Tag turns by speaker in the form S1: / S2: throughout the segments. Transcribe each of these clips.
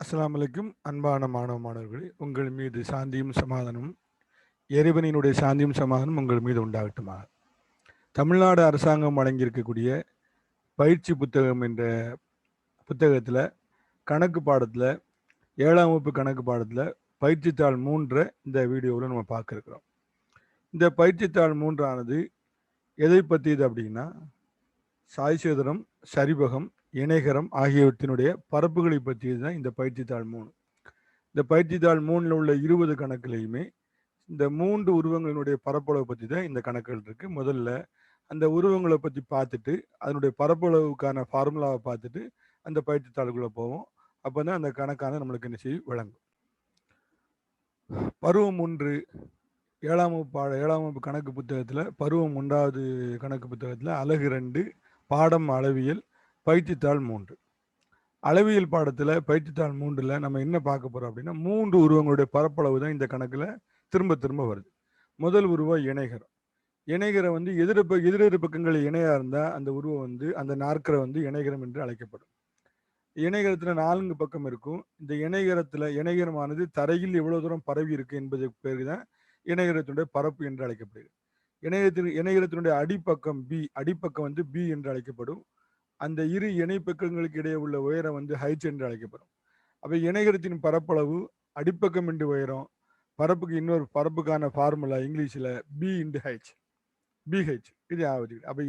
S1: அஸ்ஸலாமு அலைக்கும் அன்பான மாணவ மாணவர்களே, உங்கள் மீது சாந்தியும் சமாதானமும் இறைவனினுடைய சாந்தியும் சமாதானம் உங்கள் மீது உண்டாகட்டுமாக. தமிழ்நாடு அரசாங்கம் வழங்கியிருக்கக்கூடிய பயிற்சி புத்தகம் என்ற புத்தகத்தில் கணக்கு பாடத்தில் 7ஆம் வகுப்பு கணக்கு பாடத்தில் பயிற்சித்தாள் 3 இந்த வீடியோவில் நம்ம பார்க்க இருக்கிறோம். இந்த பயிற்சித்தாள் 3ஆனது எதை பற்றியது அப்படின்னா, சாய்சதுரம், சரிபகம், இணைகரம் ஆகியவற்றினுடைய பரப்புகளை பற்றியது தான் இந்த பயிற்சித்தாள் 3. இந்த பயிற்சித்தாள் 3ல் உள்ள 20 கணக்குலையுமே இந்த 3 உருவங்களினுடைய பரப்பளவு பற்றி தான் இந்த கணக்குகள் இருக்கு. முதல்ல அந்த உருவங்களை பற்றி பார்த்துட்டு அதனுடைய பரப்பளவுக்கான ஃபார்முலாவை பார்த்துட்டு அந்த பயிற்சித்தாளுக்குள்ளே போவோம். அப்போ தான் அந்த கணக்கான நம்மளுக்கு என்ன செய்யும் விளங்கும். பருவம் 1 7ஆம் வகுப்பு கணக்கு புத்தகத்தில் பருவம் 1வது கணக்கு புத்தகத்தில் அலகு 2 பாடம் அளவியல் பயிற்சித்தாள் 3. அளவியல் பாடத்தில் பயிற்சித்தாள் 3ல் நம்ம என்ன பார்க்க போகிறோம் அப்படின்னா 3 உருவங்களுடைய பரப்பளவு தான் இந்த கணக்கில் திரும்ப திரும்ப வருது. முதல் உருவம் இணைகரம். இணைகரம் வந்து எதிரெதிர் பக்கங்கள் இணையாக இருந்தால் அந்த உருவம் வந்து அந்த நாற்கரை வந்து இணைகரம் என்று அழைக்கப்படும். இணைகரத்தில் 4 பக்கம் இருக்கும். இந்த இணைகரமானது தரையில் எவ்வளவு தூரம் பரவி இருக்கு என்பதற்கு பேர் தான் இணைகரத்தினுடைய பரப்பு என்று அழைக்கப்படுகிறது. இணைகரத்தினுடைய அடிப்பக்கம் வந்து பி என்று அழைக்கப்படும். அந்த இரு இணைப்பக்கங்களுக்கு இடையே உள்ள உயரம் வந்து ஹைச் என்று அழைக்கப்படும். அப்போ இணைகரத்தின் பரப்பளவு அடிப்பக்கம் என்று உயரம், பரப்புக்கு இன்னொரு பரப்புக்கான ஃபார்முலா இங்கிலீஷில் பி இன்டு ஹைச், பிஹெச், இது ஆகுது. அப்போ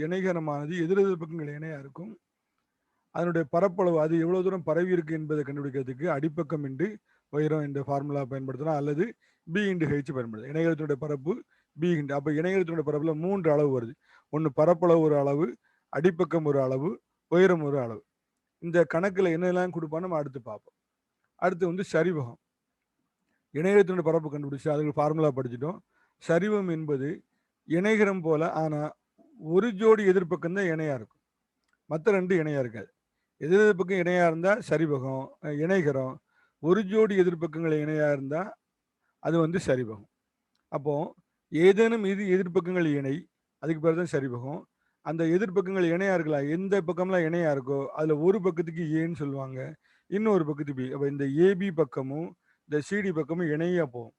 S1: இணைகரமானது எதிரெதிர் பக்கங்கள் இணையாக இருக்கும். அதனுடைய பரப்பளவு அது எவ்வளோ தூரம் பரவி இருக்கு என்பதை கண்டுபிடிக்கிறதுக்கு அடிப்பக்கம் இன்று உயரம் என்ற ஃபார்முலா பயன்படுத்தலாம், அல்லது பி இன்டு ஹெச் பயன்படுத்தலாம். இணைகரத்தினுடைய பரப்பு பி இன்டு, அப்போ இணைகரத்தினுடைய பரப்பில் 3 அளவு வருது. ஒன்று பரப்பளவு ஒரு அளவு, அடிப்பக்கம் ஒரு அளவு, உயரம் ஒரு அளவு. இந்த கணக்கில் என்னெல்லாம் கொடுப்பான்னு நம்ம அடுத்து பார்ப்போம். அடுத்து வந்து சரிவகம். இணைகரத்தினுடைய பரப்பு கண்டுபிடிச்சு அதுக்கு ஃபார்முலா படிச்சுட்டோம். சரிவம் என்பது இணைகரம் போல, ஆனால் ஒரு ஜோடி எதிர்ப்பக்கம் தான் இணையாக இருக்கும், மற்ற 2 இணையாக இருக்காது. எதிர்பக்கம் இணையாக இருந்தால் சரிவகம், இணைகரம். ஒரு ஜோடி எதிர்ப்பக்கங்கள் இணையாக இருந்தால் அது வந்து சரிவகம். அப்போ ஏதேனும் இது எதிர்ப்பக்கங்கள் இணை, அதுக்கு பேர் தான் சரிவகம். அந்த எதிர்ப்பக்கங்கள் இணையாக இருக்கலாம், எந்த பக்கம்லாம் இணையாக இருக்கோ அதில் ஒரு பக்கத்துக்கு ஏன்னு சொல்லுவாங்க, இன்னொரு பக்கத்துக்கு பி. அப்போ இந்த ஏபி பக்கமும் இந்த சிடி பக்கமும் இணையாக போகும்.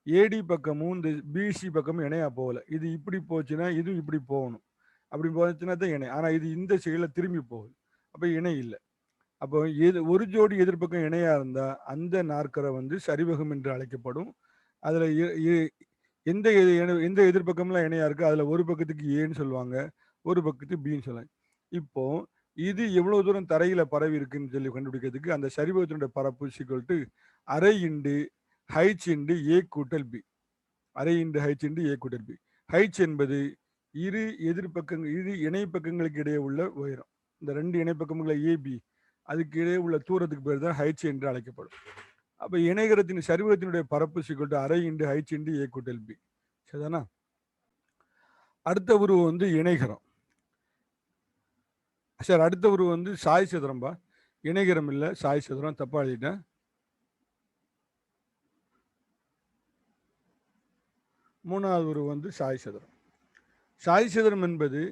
S1: ஏடி பக்கமும் இந்த பிசி பக்கமும் இணையாக போகல. இது இப்படி போச்சுன்னா இதுவும் இப்படி போகணும். அப்படி போச்சுன்னா தான் இணை. ஆனால் இது இந்த சைடில் திரும்பி போகுது, அப்போ இணை இல்லை. அப்போ ஒரு ஜோடி எதிர்ப்பக்கம் இணையாக இருந்தால் அந்த நாற்கரை வந்து சரிவகம் என்று அழைக்கப்படும். அதில் எந்த எதிர்ப்பக்கம்லாம் இணையாக இருக்குது அதில் ஒரு பக்கத்துக்கு ஏன்னு சொல்லுவாங்க, ஒரு பக்கத்துக்கு பின்னு சொல்லுவாங்க. இப்போ இது எவ்வளோ தூரம் தரையில் பரவி இருக்குன்னு சொல்லி கண்டுபிடிக்கிறதுக்கு அந்த சரிவகத்தினுடைய பரப்பு = அரை இன்டு ஹைச் இன்டு ஏ கூட்டல் பி. அரை இன்டு ஹைச் இன்டு ஏ கூட்டல் பி. ஹைச் என்பது இரு இணைப்பக்கங்களுக்கு இடையே உள்ள உயரம். இந்த 2 இணைப்பக்கங்களை ஏபி அதுக்கு இடையே உள்ள தூரத்துக்கு பேர் தான் ஹைச் என்று அழைக்கப்படும். அப்போ இணைகரத்தின் சரிவகத்தினுடைய பரப்பு = அரை இன்டு ஹைச் இன்டு ஏ கூட்டல் பி. சரிதானா? அடுத்த உருவம் வந்து இணைகரம். சார் அடுத்த உருவம் வந்து சாய் சதுரம்பா. இணைகரம் இல்லை, சாய் சதுரம், தப்பா எழுதிட்டேன். 3வது உருவம் வந்து சாய் சதுரம். சாய் சதுரம் என்பது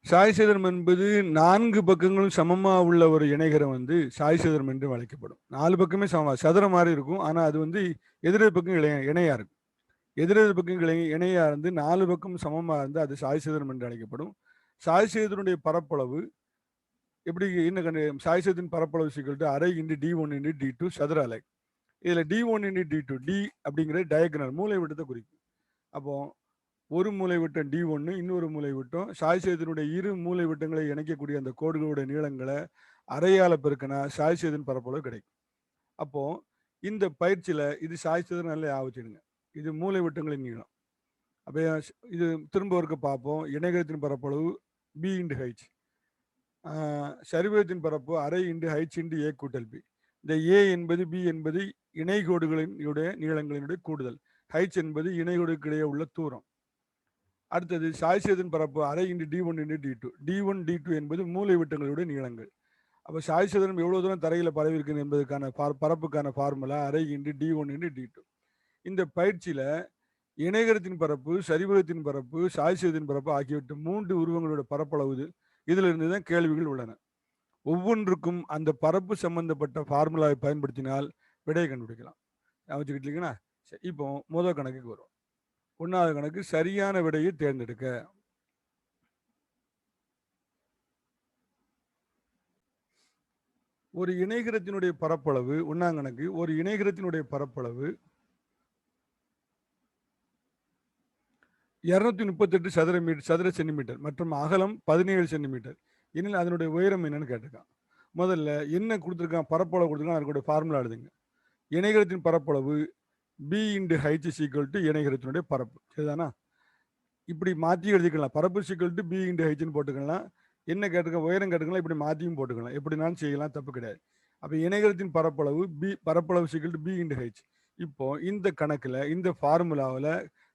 S1: சாய்சதுரம் என்பது 4 பக்கங்களும் சமமாக உள்ள ஒரு இணைகரம் வந்து சாய்சதுரம் என்று அழைக்கப்படும். 4 பக்கமே சமமாக சதுரம் மாதிரி இருக்கும், ஆனால் அது வந்து எதிரெதிர் பக்கம் இணையாக இருக்கும். எதிரெதிர் பக்கங்கள் இணையாக இருந்து 4 பக்கம் சமமாக இருந்து அது சாய்சதுரம் என்று அழைக்கப்படும். சாய்சதுரனுடைய பரப்பளவு எப்படி என்ன சாய்சதுரின் பரப்பளவு = அரை இன்டு D1 இன்டு D2 சதுர அலை. இதில் D1 இன்டு D2, டி அப்படிங்கிற டயக்னல் மூலை விட்டத்தை குறிக்கும். அப்போ ஒரு மூலை விட்டம் D1, இன்னொரு மூலை விட்டம் சாய்சேதனுடைய இரு மூலை விட்டங்களை இணைக்கக்கூடிய அந்த கோடுகளுடைய நீளங்களை அரையால பெருக்கினா சாய்சேதன் பரப்பளவு கிடைக்கும். அப்போ இந்த பயிற்சியில இது சாய்சேதன் நல்ல ஆவச்சிடுங்க. இது மூலை விட்டங்களின் நீளம். அப்போ இது திரும்ப ஒருக்க பார்ப்போம். இணைகரத்தின் பரப்பளவு பி இன்டு ஹைச், சரிவகத்தின் பரப்பு அரை இன்டு ஹைச் இன்டு ஏ கூட்டல் பி. இந்த ஏ என்பது பி என்பது இணைகோடுகளினுடைய நீளங்களினுடைய கூடுதல், ஹைச் என்பது இணைகோடுக்கு இடையே உள்ள தூரம். அடுத்தது சாய்சேதன் பரப்பு அரை into D1 into D2. D1 D2 என்பது மூலை விட்டங்களுடைய நீளங்கள். அப்போ சாய்சேதனம் எவ்வளவு தூரம் தரையில் பரவி இருக்கு என்பதற்கான பரப்புக்கான ஃபார்முலா அரை இன்டு D1 இன்டு D2. இந்த பயிற்சியில இணைகரத்தின் பரப்பு, சரிவகத்தின் பரப்பு, சாய்சேதன் பரப்பு ஆகியவற்றை 3 உருவங்களோட பரப்பளவு இதுல இருந்து தான் கேள்விகள் உள்ளன. ஒவ்வொன்றுக்கும் அந்த பரப்பு சம்பந்தப்பட்ட ஃபார்முலாவை பயன்படுத்தினால் விடையை கண்டுபிடிக்கலாம். வச்சுக்கிட்டீங்கன்னா இப்போ முதல் கணக்குக்கு வரும். 1வது கணக்கு சரியான விடையை தேர்ந்தெடுக்க. ஒரு இணைகரத்தினுடைய பரப்பளவு 1ஆம் கணக்கு, ஒரு இணைகரத்தினுடைய பரப்பளவு 238 சதுர சென்டிமீட்டர் மற்றும் அகலம் 17 சென்டிமீட்டர் எனில் அதனுடைய உயரம் என்னன்னு கேட்டிருக்கான். முதல்ல என்ன கொடுத்துருக்கான், பரப்பளவு கொடுத்துருக்கான், அதனுடைய ஃபார்முலா எழுதுங்க. இணைகரத்தின் பரப்பளவு b into height is equal to இணைகரத்தினுடைய பரப்பு. சரிதானா? இப்படி மாற்றி எழுதிக்கலாம். பரப்பு ஈக்குவல் டு b இன்டு ஹைட்னு போட்டுக்கலாம். என்ன கேட்டிருக்கோம், உயரம் கேட்டுக்கலாம், இப்படி மாற்றியும் போட்டுக்கலாம். எப்படினாலும் செய்யலாம், தப்பு கிடையாது. அப்போ இணைகரத்தின் பரப்பளவு பரப்பளவு equal to b into height. இப்போ இந்த கணக்கில் இந்த ஃபார்முலாவில்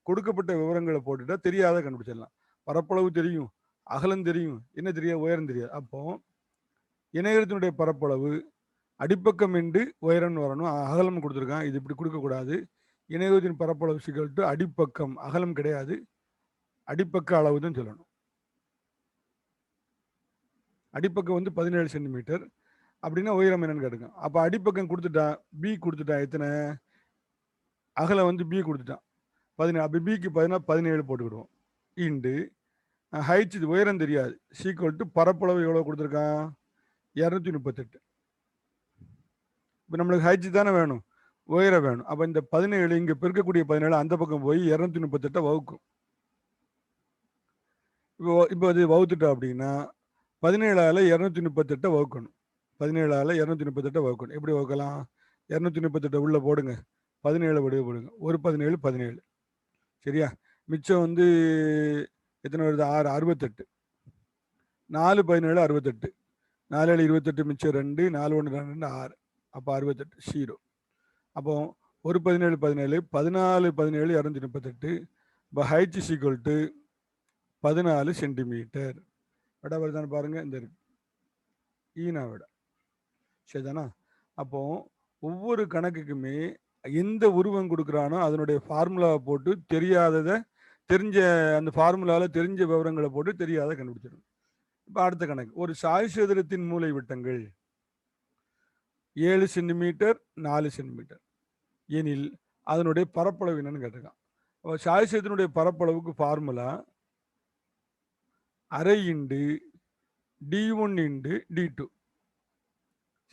S1: கொடுக்கப்பட்ட விவரங்களை போட்டுட்டா தெரியாத கண்டுபிடிச்சிடலாம். பரப்பளவு தெரியும், அகலம் தெரியும், என்ன தெரியாது, உயரம் தெரியாது. அப்போ இணைகரத்தினுடைய பரப்பளவு அடிப்பக்கம் என்று உயரம்னு வரணும், அகலம் கொடுத்துருக்கான், இது இப்படி கொடுக்கக்கூடாது. இணைகரத்தின் பரப்பளவு ஈக்குவல் டு அடிப்பக்கம், அகலம் கிடையாது, அடிப்பக்க அளவு தான் சொல்லணும். அடிப்பக்கம் வந்து 17 சென்டிமீட்டர் அப்படின்னா உயரம் என்னன்னு கேட்டுக்கான். அப்போ அடிப்பக்கம் கொடுத்துட்டான், பி கொடுத்துட்டான், எத்தனை அகலம் வந்து பி கொடுத்துட்டான் 17. அப்போ பிக்கு 17 போட்டுக்கிடுவோம். இண்டு ஹைட், இது உயரம் தெரியாது, சீக்குவல் டு பரப்பளவு எவ்வளோ கொடுத்துருக்கான் 238. இப்போ நம்மளுக்கு ஹைட் தானே வேணும், உயரம் வேணும். அப்போ இந்த 17 இங்கே பெருக்கக்கூடிய 17 அந்த பக்கம் போய் 238 வகுக்கும். இப்போ அது வகுத்துட்டோம் அப்படின்னா 17ஆல் 238 வகுக்கணும். 17ஆல் 238 வகுக்கணும். எப்படி வகுக்கலாம், 238 உள்ள போடுங்க, 17 வடிவு போடுங்க, ஒரு 17 17. சரியா? மிச்சம் வந்து எத்தனை வருது, 6 68, 4 17 68, 4 7 28, மிச்சம் 2, 4 1 2 6, அப்போ 68 0. அப்போ ஒரு 17 17, 14 17 238. இப்போ height is equal to 14 centimetre. விட வருதானு பாருங்க, இந்த இருக்கு ஈனா விட. சரிதானா? அப்போ ஒவ்வொரு கணக்குக்குமே எந்த உருவம் கொடுக்குறானோ அதனுடைய ஃபார்முலாவை போட்டு தெரியாததை தெரிஞ்ச, அந்த ஃபார்முலாவில் தெரிஞ்ச விவரங்களை போட்டு தெரியாத கண்டுபிடிச்சிடும். இப்போ அடுத்த கணக்கு, ஒரு சாய்சதுரத்தின் மூலை விட்டங்கள் 7 சென்டிமீட்டர் 4 சென்டிமீட்டர் எனில் அதனுடைய பரப்பளவு என்னன்னு கேட்டிருக்கான். அப்போ சாய்சதுரத்தினுடைய பரப்பளவுக்கு ஃபார்முலா அரை இன்டு D1 இன்டு D2.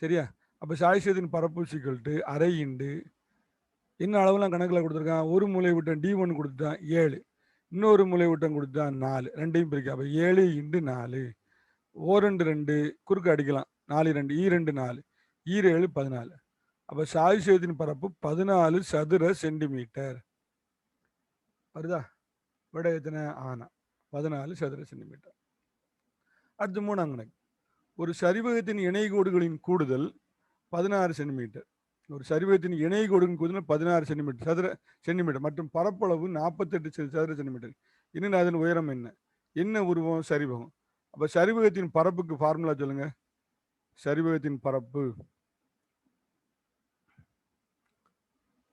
S1: சரியா? அப்போ சாய்சேதன் பரப்பு ஈக்குவல் டு அரை இன்டு என்ன அளவுலாம் கணக்கில் கொடுத்துருக்கான், ஒரு மூலை விட்டம் D1 கொடுத்துட்டான் 7, இன்னொரு மூலை விட்டம் கொடுத்துட்டான் 4, ரெண்டையும் பிரிக்க. அப்போ 7 இன்டு 4, ஓ2 2 குறுக்கு அடிக்கலாம், 4 2 2 4, 7 14. அப்போ சாய்சேதன் பரப்பு 14 சதுர சென்டிமீட்டர் வருதா? விட எத்தனை, ஆனா 14 சதுர சென்டிமீட்டர். அடுத்து 3ஆம் கணக்கு, ஒரு சரிவகத்தின் இணைகோடுகளின் கூடுதல் 16 சென்டிமீட்டர். ஒரு சரிவகத்தின் இணைகோடுகளின் கூடுதல் 16 சென்டிமீட்டர் சதுர சென்டிமீட்டர் மற்றும் பரப்பளவு 48 சதுர சென்டிமீட்டர். இன்னும் அதன் உயரம் என்ன, என்ன உருவம், சரிவகம். அப்போ சரிவகத்தின் பரப்புக்கு ஃபார்முலா சொல்லுங்க. சரிவகத்தின் பரப்பு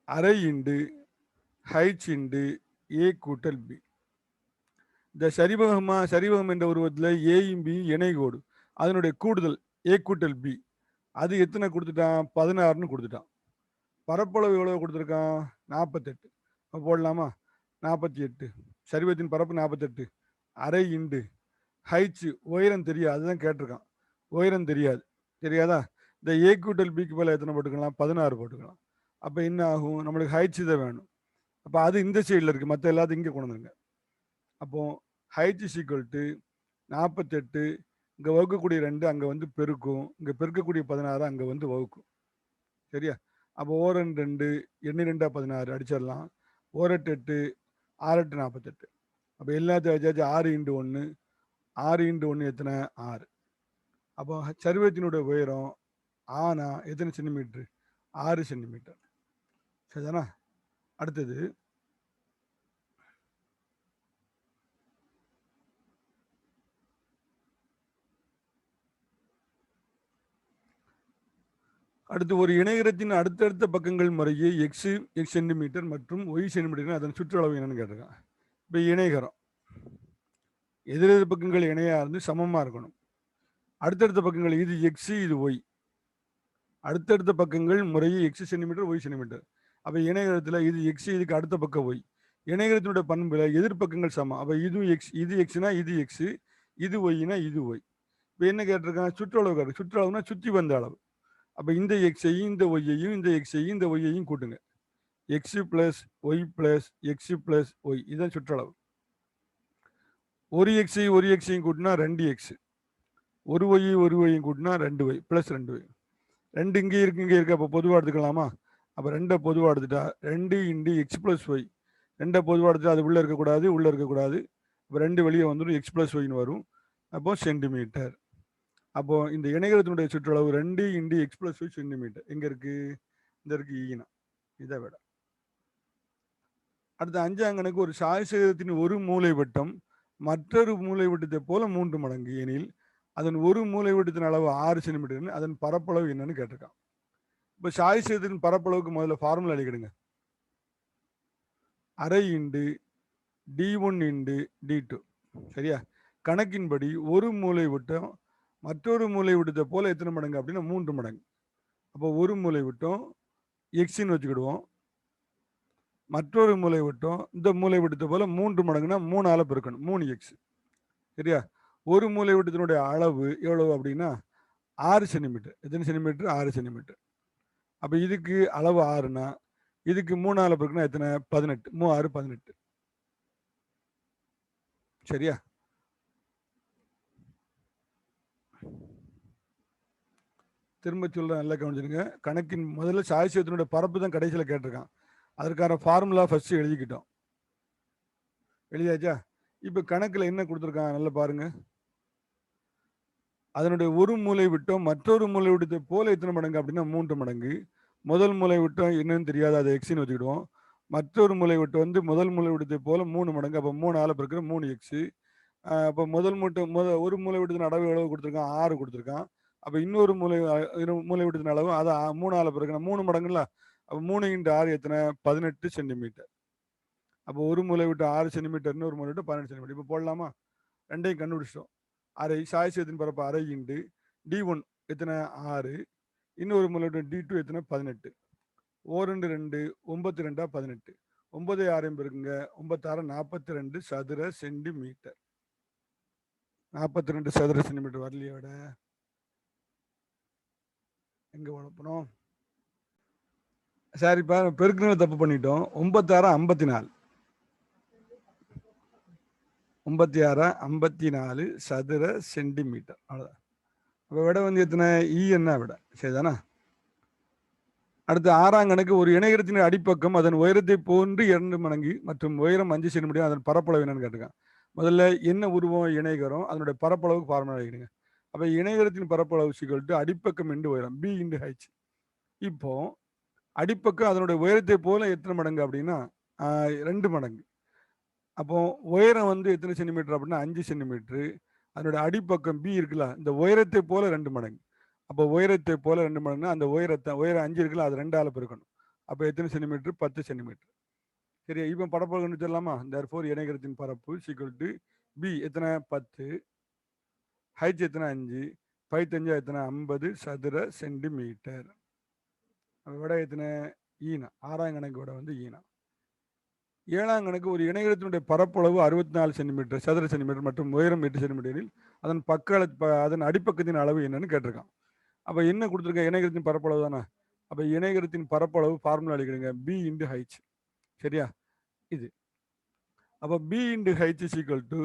S1: அரை இன்டு ஹைட் இன்டு ஏ கூட்டல் பி. இந்த சரிவகம் என்ற உருவத்தில் ஏயும் பி இணைகோடு, அதனுடைய கூடுதல் ஏ கூட்டல் பி, அது எத்தனை கொடுத்துட்டான், 16ன்னு கொடுத்துட்டான். பரப்பளவு எவ்வளோ கொடுத்துருக்கான், 48. போடலாமா, 48. சரிவகத்தின் பரப்பு 48, அரை இன்டு ஹைட், உயரம் தெரியாது, அதுதான் கேட்டிருக்கான், உயரம் தெரியாது, தெரியாதா? இந்த ஏ கூட்டல் பிக்கு மேலே எத்தனை போட்டுக்கலாம், 16 போட்டுக்கலாம். அப்போ என்ன ஆகும், நம்மளுக்கு ஹைட்ஸ் தான் வேணும். அப்போ அது இந்த சைடில் இருக்குது, மற்ற எல்லாத்தையும் இங்கே கொண்டு வந்துருங்க. அப்போ ஹைட் இஸ் ஈக்குவல் டு 48, இங்கே வகுக்கக்கூடிய 2 அங்கே வந்து பெருக்கும், இங்கே பெருக்கக்கூடிய 16 அங்கே வந்து வகுக்கும். சரியா? அப்போ ஓ2 2, எண்ணி 2 16 அடிச்சிடலாம், ஓ8 8, 6 8 48. அப்போ எல்லாத்தையும் வச்சாச்சு, 6 இன்டு 1, 6 இன்டு 1 எத்தனை, 6. அப்போ சரிவகத்தினுடைய உயரம் ஆனா எத்தனை சென்டிமீட்டர், 6 சென்டிமீட்டர். சரிதானா? அடுத்தது அடுத்து ஒரு இணைகரத்தின் அடுத்தடுத்த பக்கங்கள் முறையே எக்ஸ் சென்டிமீட்டர் மற்றும் ஒய் சென்டிமீட்டர் அதன் சுற்றளவு என்னன்னு கேட்டிருக்கான். இப்போ இணைகரம் எதிரெதிர் பக்கங்கள் இணையாக இருந்து சமமாக இருக்கணும். அடுத்தடுத்த பக்கங்கள் இது எக்ஸ் இது ஒய், அடுத்தடுத்த பக்கங்கள் முறையே எக்ஸ் சென்டிமீட்டர் ஒய் சென்டிமீட்டர். அப்போ இணைகரத்தில் இது எக்ஸ், இதுக்கு அடுத்த பக்கம் ஒய். இணைகரத்தினுடைய பண்புல எதிர்பக்கங்கள் சமம். அப்போ இதுவும் எக்ஸ், இது எக்ஸ்னா இது எக்ஸ், இது ஒய்னா இது ஒய். இப்போ என்ன கேட்டிருக்கான்? சுற்றளவு கேட்டு. சுற்றளவுனா சுற்றி வந்த அளவு. அப்போ இந்த எக்ஸையும் இந்த ஒய்யையும் இந்த எக்ஸையும் இந்த ஒய்யையும் கூட்டுங்க. X plus y plus x plus y, இதுதான் சுற்றளவு. ஒரு எக்ஸையும் கூட்டினா 2x, ஒரு ஒய்யையும் கூட்டினா 2y பிளஸ் 2y. 2 இங்கே இருக்கு, அப்போ பொதுவாக எடுத்துக்கலாமா? அப்போ 2 பொதுவாக எடுத்துட்டா 2 இன்டு எக்ஸ் பிளஸ் ஒய். 2 பொதுவாக எடுத்துட்டா அது உள்ளே இருக்கக்கூடாது. அப்போ 2 வெளியே வந்துடும், எக்ஸ் பிளஸ் ஒய்னு வரும். அப்போ சென்டிமீட்டர். அப்போ இந்த இணைகரத்தினுடைய சுற்றளவு 2 into X plus Y centimetre. எங்கே இருக்கு? இந்த இருக்கு ஈனா. இதை விட அடுத்த 5ஆம் கணக்கு ஒரு சாய்சேகரத்தின் ஒரு மூலை வட்டம் மற்றொரு மூலை வட்டத்தை போல 3 மடங்கு எனில் அதன் ஒரு மூலை வட்டத்தின் அளவு 6 சென்டிமீட்டர், அதன் பரப்பளவு என்னன்னு கேட்டிருக்கான். இப்போ சாய்சேகரத்தின் பரப்பளவுக்கு முதல்ல ஃபார்முலா எழுதிடுங்க. அரை இன்டு d1 இன்டு d2. சரியா? கணக்கின்படி ஒரு மூலை வட்டம் மற்றொரு மூலை வட்டத்தை போல எத்தனை மடங்கு அப்படின்னா 3 மடங்கு. அப்போ ஒரு மூலை வட்டம் எக்ஸ்ன்னு வச்சுக்கிடுவோம், மற்றொரு மூலை வட்டம் இந்த மூலை வட்டத்தை போல 3 மடங்குனா 3ஆல பெருக்கணும், 3x. சரியா? ஒரு மூலை வட்டத்தினுடைய அளவு எவ்வளவு அப்படின்னா 6 சென்டிமீட்டர். எத்தனை சென்டிமீட்டர்? 6 சென்டிமீட்டர். அப்போ இதுக்கு அளவு 6னா இதுக்கு 3ஆல பெருக்கணும் எத்தனை? 18. 3 6 18. சரியா? திரும்ப சொல்ல நல்லா கவனிச்சிருங்க. கணக்கின் முதல்ல சாய்சேகரத்தினுடைய பரப்பு தான் கடைசியில் கேட்டிருக்கான். அதற்கான ஃபார்முலா ஃபர்ஸ்ட் எழுதிக்கிட்டோம். எழுதியாச்சா? இப்போ கணக்கில் என்ன கொடுத்துருக்கான் நல்லா பாருங்க. அதனுடைய ஒரு மூலை விட்டம் மற்றொரு மூலை விட்டத்தை போல எத்தனை மடங்கு அப்படின்னா 3 மடங்கு. முதல் மூலை விட்டம் என்னன்னு தெரியாது, அதை எக்ஸ்ன்னு வச்சுக்கிடுவோம். மற்றொரு மூலை விட்டம் வந்து முதல் மூலை விட்டத்தை போல 3 மடங்கு. அப்போ 3ஆல பெருக்கிற 3x. அப்போ ஒரு மூலை விட்டத்தின் அளவு எவ்வளவு கொடுத்துருக்கான்? 6 கொடுத்துருக்கான். அப்போ இன்னொரு மூலை விட்டத்தின் அளவு அதை 3ஆல பெருக்கணும், 3 மடங்குல. அப்போ 3 இன்டு 6 எத்தனை? 18 சென்டிமீட்டர். அப்போ ஒரு மூலை விட்டு 6 சென்டிமீட்டர், இன்னொரு மூலை விட்டு 18 சென்டிமீட்டர். இப்போ போடலாமா? ரெண்டையும் கண்டுபிடிச்சிட்டோம். அரை சாய்சேகரத்தின் பரப்பு அரை இன்டு d1 எத்தனை? 6, இன்னொரு மூலை விட்டு d2 எத்தனை? 18. 2 2 92 18. 9 6 இருக்குங்க, 9 6 42 சதுர சென்டிமீட்டர். 42 சதுர சென்டிமீட்டர் வரலையே விட. எங்க உழப்பணும்? சரி, இப்போ பெருக்குன்னு தப்பு பண்ணிட்டோம். 9 6 54. 96 54 சதுர சென்டிமீட்டர். அவ்வளோதான். அப்போ விட வந்து எத்தனை? என்ன விட. சரிதானா? அடுத்து 6ஆம் கணக்கு ஒரு இணைகரத்தின் அடிப்பக்கம் அதன் உயரத்தை போன்று 2 மடங்கு மற்றும் உயரம் 5 சென்டிமீட்டர், அதன் பரப்பளவு என்னன்னு கேட்டிருக்கான். முதல்ல என்ன உருவம் இணைகரம், அதனுடைய பரப்பளவுக்கு ஃபார்முலா எழுதுங்க. அப்போ இணைகரத்தின் பரப்பளவு சிக்கல்ட்டு அடிப்பக்கம் இன்டு உயரம் b இன்டு h. இப்போ அடிப்பக்கம் அதனுடைய உயரத்தை போல எத்தனை மடங்கு அப்படின்னா 2 மடங்கு. அப்போ உயரம் வந்து எத்தனை சென்டிமீட்டர் அப்படின்னா 5 சென்டிமீட்டர். அதனுடைய அடிப்பக்கம் b இருக்குல்ல, இந்த உயரத்தை போல 2 மடங்கு. அப்போ உயரத்தை போல 2 மடங்குனா அந்த உயரம் 5 இருக்குல்ல, அது 2ஆல பெருக்கணும். அப்போ எத்தனை சென்டிமீட்டர்? 10 சென்டிமீட்டர். சரியா? இப்போ பரப்பளவு சொல்லலாமா? தேர்ஃபோர் இணைகரத்தின் பரப்பு சிக்கல்ட்டு b எத்தனை? 10, h எத்தனை? 5, 5 எத்தனை? 50 சதுர சென்டிமீட்டர். விட எத்தனை? ஈனா. 6ஆம் கணக்கு விட வந்து ஈனா. 7ஆம் கணக்கு ஒரு இணைகரத்தினுடைய பரப்பளவு 64 சென்டிமீட்டர் சதுர சென்டிமீட்டர் மற்றும் உயரம் 8 சென்டிமீட்டரில் அதன் அடிப்பக்கத்தின் அளவு என்னன்னு கேட்டிருக்கான். அப்போ என்ன கொடுத்துருக்க? இணைகரத்தின் பரப்பளவு தானே. அப்போ இணைகரத்தின் பரப்பளவு ஃபார்முலா அடிக்கிறீங்க b இன்டு h. சரியா? இது அப்போ b into h is equal to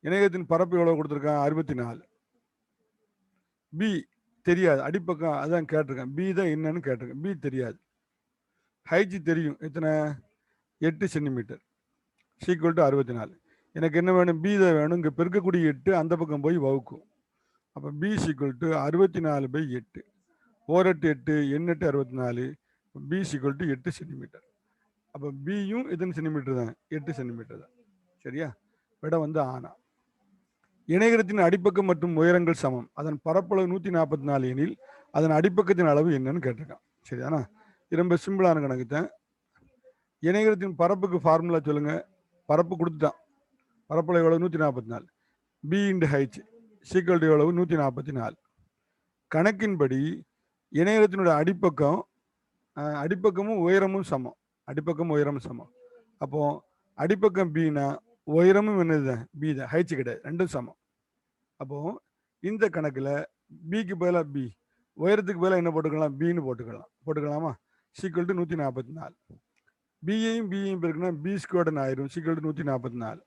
S1: இணைகரத்தின் பரப்பு எவ்வளவு கொடுத்துருக்கான்? 64. b தெரியாது, அடிப்பக்கம் அதான் கேட்டிருக்கேன். b தான் என்னன்னு கேட்டிருக்கேன். b தெரியாது, h தெரியும். எத்தனை? 8 சென்டிமீட்டர் சீக்வல் டு 64. எனக்கு என்ன வேணும்? b தான் வேணும். இங்கே பெருக்கக்கூடிய 8 அந்த பக்கம் போய் வகுக்கும். அப்போ b is equal to 64/8. 4 8 8 8 64. b is equal to 8 centimetre. அப்போ பியும் எத்தனை சென்டிமீட்டர் தான்? 8 சென்டிமீட்டர் தான். சரியா? விட வந்து ஆனா. இணைகரத்தின் அடிப்பக்கம் மற்றும் உயரங்கள் சமம். அதன் பரப்பளவு 144 எனில் அதன் அடிப்பக்கத்தின் அளவு என்னன்னு கேட்டிருக்கான். சரிதானா? இது ரொம்ப சிம்பிளான கணக்கு தான். இணைகரத்தின் பரப்புக்கு ஃபார்முலா சொல்லுங்க. பரப்பு கொடுத்துட்டான். பரப்பளவு எவ்வளவு? 144. B into H is equal to எவ்வளவு? 144. கணக்கின்படி இணையத்தினுடைய அடிப்பக்கமும் உயரமும் சமம். அடிப்பக்கம் உயரமும் சமம். அப்போ அடிப்பக்கம் பின்னா உயரமும் என்னதுதான்? பி தான். ஹைச் கிடையாது. ரெண்டும் சமம். அப்போ இந்த கணக்குல பிக்கு பதிலாக பி, உயரத்துக்கு பதிலாக என்ன போட்டுக்கலாம்? பின்னு போட்டுக்கலாமா? Sequel to 144. பியையும் பெருக்குனா பி ஸ்கொயர்டுன்னு ஆயிரும். Is equal to 144.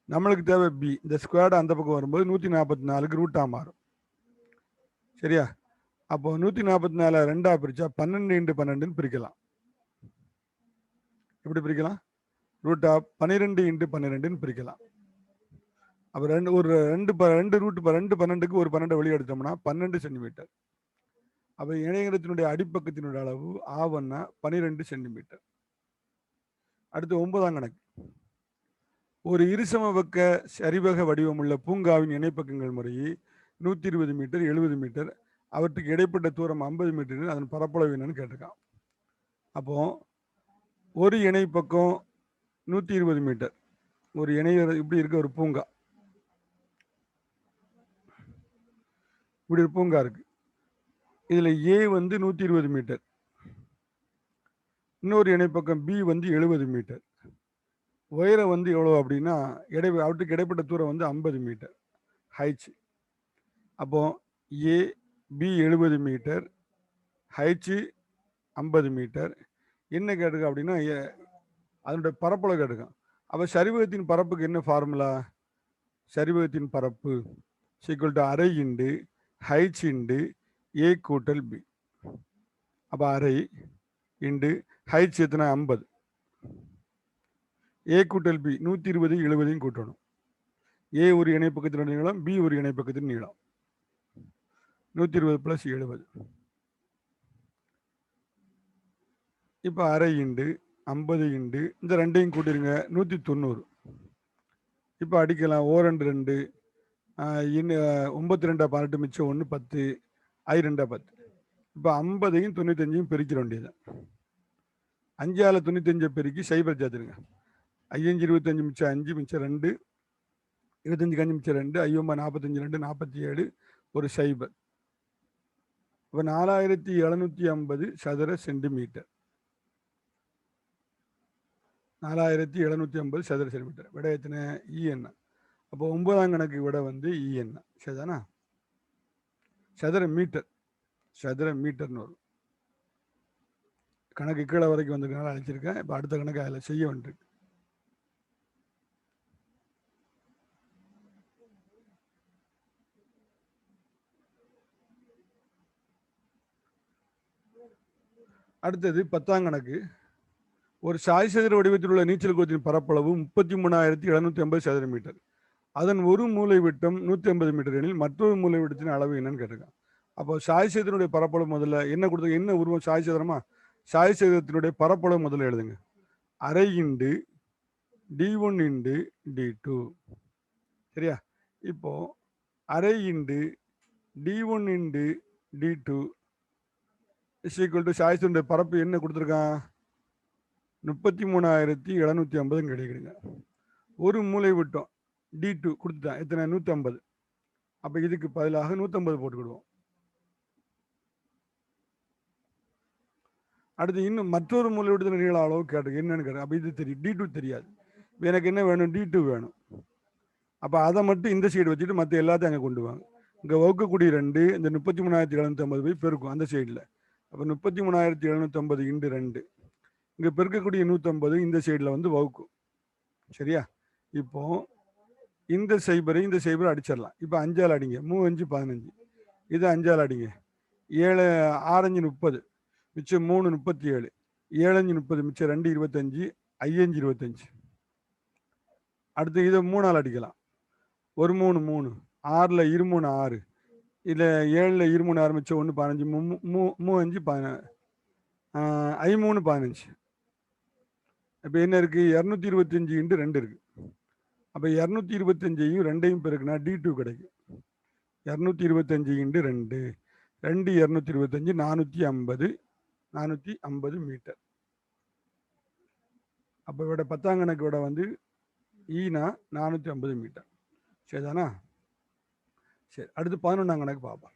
S1: நம்மளுக்கு தேவை பி. இந்த ஸ்கொயர்டு அந்த பக்கம் வரும்போது 144க்கு ரூட்டா மாறும். சரியா? அப்போ 144 ரெண்டா பிரிச்சா 12 இன்டு 12ன்னு பிரிக்கலாம். எப்படி பிரிக்கலாம்? ரூட்டா 12 இன்டு 12ன்னு பிரிக்கலாம். அப்போ ரெண்டு ரூட் 12க்கு ஒரு 12 வெளியே எடுத்தோம்னா 12 சென்டிமீட்டர். அப்போ இணையத்தினுடைய அடிப்பக்கத்தினுடைய அளவு ஆவன்னா 12 சென்டிமீட்டர். அடுத்து 9ஆம் கணக்கு. ஒரு இருசமபக்க சரிவக வடிவமுள்ள பூங்காவின் இணைப்பக்கங்கள் முறையே 120 மீட்டர், 70 மீட்டர், அவற்றுக்கு இடைப்பட்ட தூரம் 50 மீட்டர், அதன் பரப்பளவு என்னன்னு கேட்டிருக்கான். அப்போ ஒரு இணை பக்கம் 120 மீட்டர். ஒரு இணை இப்படி இருக்க ஒரு பூங்கா, இப்படி ஒரு பூங்கா இருக்கு. இதுல ஏ வந்து 120 மீட்டர், இன்னொரு இணை பக்கம் பி வந்து 70 மீட்டர். உயரம் வந்து எவ்வளோ அப்படின்னா அவற்றுக்கு இடைப்பட்ட தூரம் வந்து 50 மீட்டர் ஹைச். அப்போ ஏ பி 70 மீட்டர், ஹைச்சு 50 மீட்டர். என்ன கேட்டிருக்க அப்படின்னா அதனுடைய பரப்பளவு கேட்டிருக்கான். அப்போ சரிவகத்தின் பரப்புக்கு என்ன ஃபார்முலா? சரிவகத்தின் பரப்பு சீக்குவல் டு அரை இன்டு ஹைச் இன்டு ஏ கூட்டல் பி. அப்போ அரை இன்டு ஹைச் எத்தனை? 50. ஏ கூட்டல் பி 120 70 கூட்டணும். ஏ ஒரு இணை பக்கத்தினுடைய நீளம், பி ஒரு இணை பக்கத்தின் நீளம். 120 பிளஸ் 70. இப்போ அரை இன்டு 50 இன்டு இந்த ரெண்டையும் கூட்டிருங்க 190. இப்போ அடிக்கலாம். ஓ 2 92 18 மிச்சம் 1 10 ஐ 2 10. இப்போ 50ஐயும் 95ஐயும் பெருக்கிற வேண்டியது. 5ஆல 95 பெருக்கி சைபர் சேர்த்துருங்க. 5 25 மிச்சம் 5 மிச்சம் 2, 25 5 மிச்சம் 2, 5 45 2 47 ஒரு சைபர். இப்போ 4750 சதுர சென்டிமீட்டர். 4750 சதுர சென்டிமீட்டர். விட எத்தனை? இ என்ன? அப்போ 9ஆம் கணக்கு விட வந்து இ என்ன? சரிதானா? சதுர மீட்டர்னு வரும். கணக்கு கீழே வரைக்கும் வந்திருக்கனால அழைச்சிருக்கேன். இப்போ அடுத்த கணக்கு அதில் செய்ய வேண்டியிருக்கு. அடுத்தது 10ஆம் கணக்கு. ஒரு சாய் சதுர வடிவத்தில் உள்ள நீச்சல் குளத்தின் பரப்பளவு 33,750 சதுர மீட்டர். அதன் ஒரு மூலை விட்டம் 150 மீட்டர் எனில் மற்றொரு மூலை விட்டத்தின் அளவு என்னன்னு கேட்டிருக்கான். அப்போ சாய் சதுரனுடைய பரப்பளவு முதல்ல என்ன கொடுத்து, என்ன உருவம்? சாய் சதுரமா? சாய் சதுரத்தினுடைய பரப்பளவு முதல்ல எழுதுங்க. அரை இன்டு D1 இன்டு D2. சரியா? இப்போ அரை into D1 into D2 is equal to சாய் சதுரனுடைய பரப்பு என்ன கொடுத்துருக்கான்? 33,750 கிடைக்குதுங்க. ஒரு மூலை விட்டம் D2 கொடுத்துட்டான். எத்தனை? 150. அப்போ இதுக்கு பதிலாக 150 போட்டுக்கிடுவோம். அடுத்து இன்னும் மற்றொரு மூலை விட்டத்தின் நீள அளவு கேட்டு என்னன்னு கேட்டு. அப்போ இது தெரியும். D2 தெரியாது. எனக்கு என்ன வேணும்? D2 வேணும். அப்போ அதை மட்டும் இந்த சைடு வச்சுட்டு மற்ற எல்லாத்தையும் அங்கே கொண்டு வாங்க. இங்கே வகுக்கக்கூடிய 2 இந்த 33,750 போய் பெருக்கும் அந்த சைடில். அப்போ 33,750 இன்டு 2. இங்கே பெருக்கக்கூடிய 150 இந்த சைடில் வந்து வகுக்கும். சரியா? இப்போ இந்த சைபரை அடிச்சிடலாம். இப்போ 5ஆல் அடிங்க. 3 5 15. இது 5ஆல் அடிங்க. 7 6 5 30 மிச்சம் 3 37. 7 5 30 மிச்சம் 2 25. 5 5 25. அடுத்து இதை 3ஆல் அடிக்கலாம். ஒரு 3 3. 6ல் 2 3 6. இதில் 7ல் 2 3 6 மிச்சம் 1 15. 3 5 15. 3 15. இப்போ என்ன இருக்கு? 225 இன்டு 2 இருக்கு. அப்போ 225ஐயும் ரெண்டையும் பெருக்குனா D2 கிடைக்கும். 225 இன்டு 2 2 225 450 450 மீட்டர். அப்போ விட 10ஆம் கணக்கு விட வந்து ஈனா 450 மீட்டர். சரிதானா? சரி, அடுத்து 11ஆம் கணக்கு பார்ப்போம்.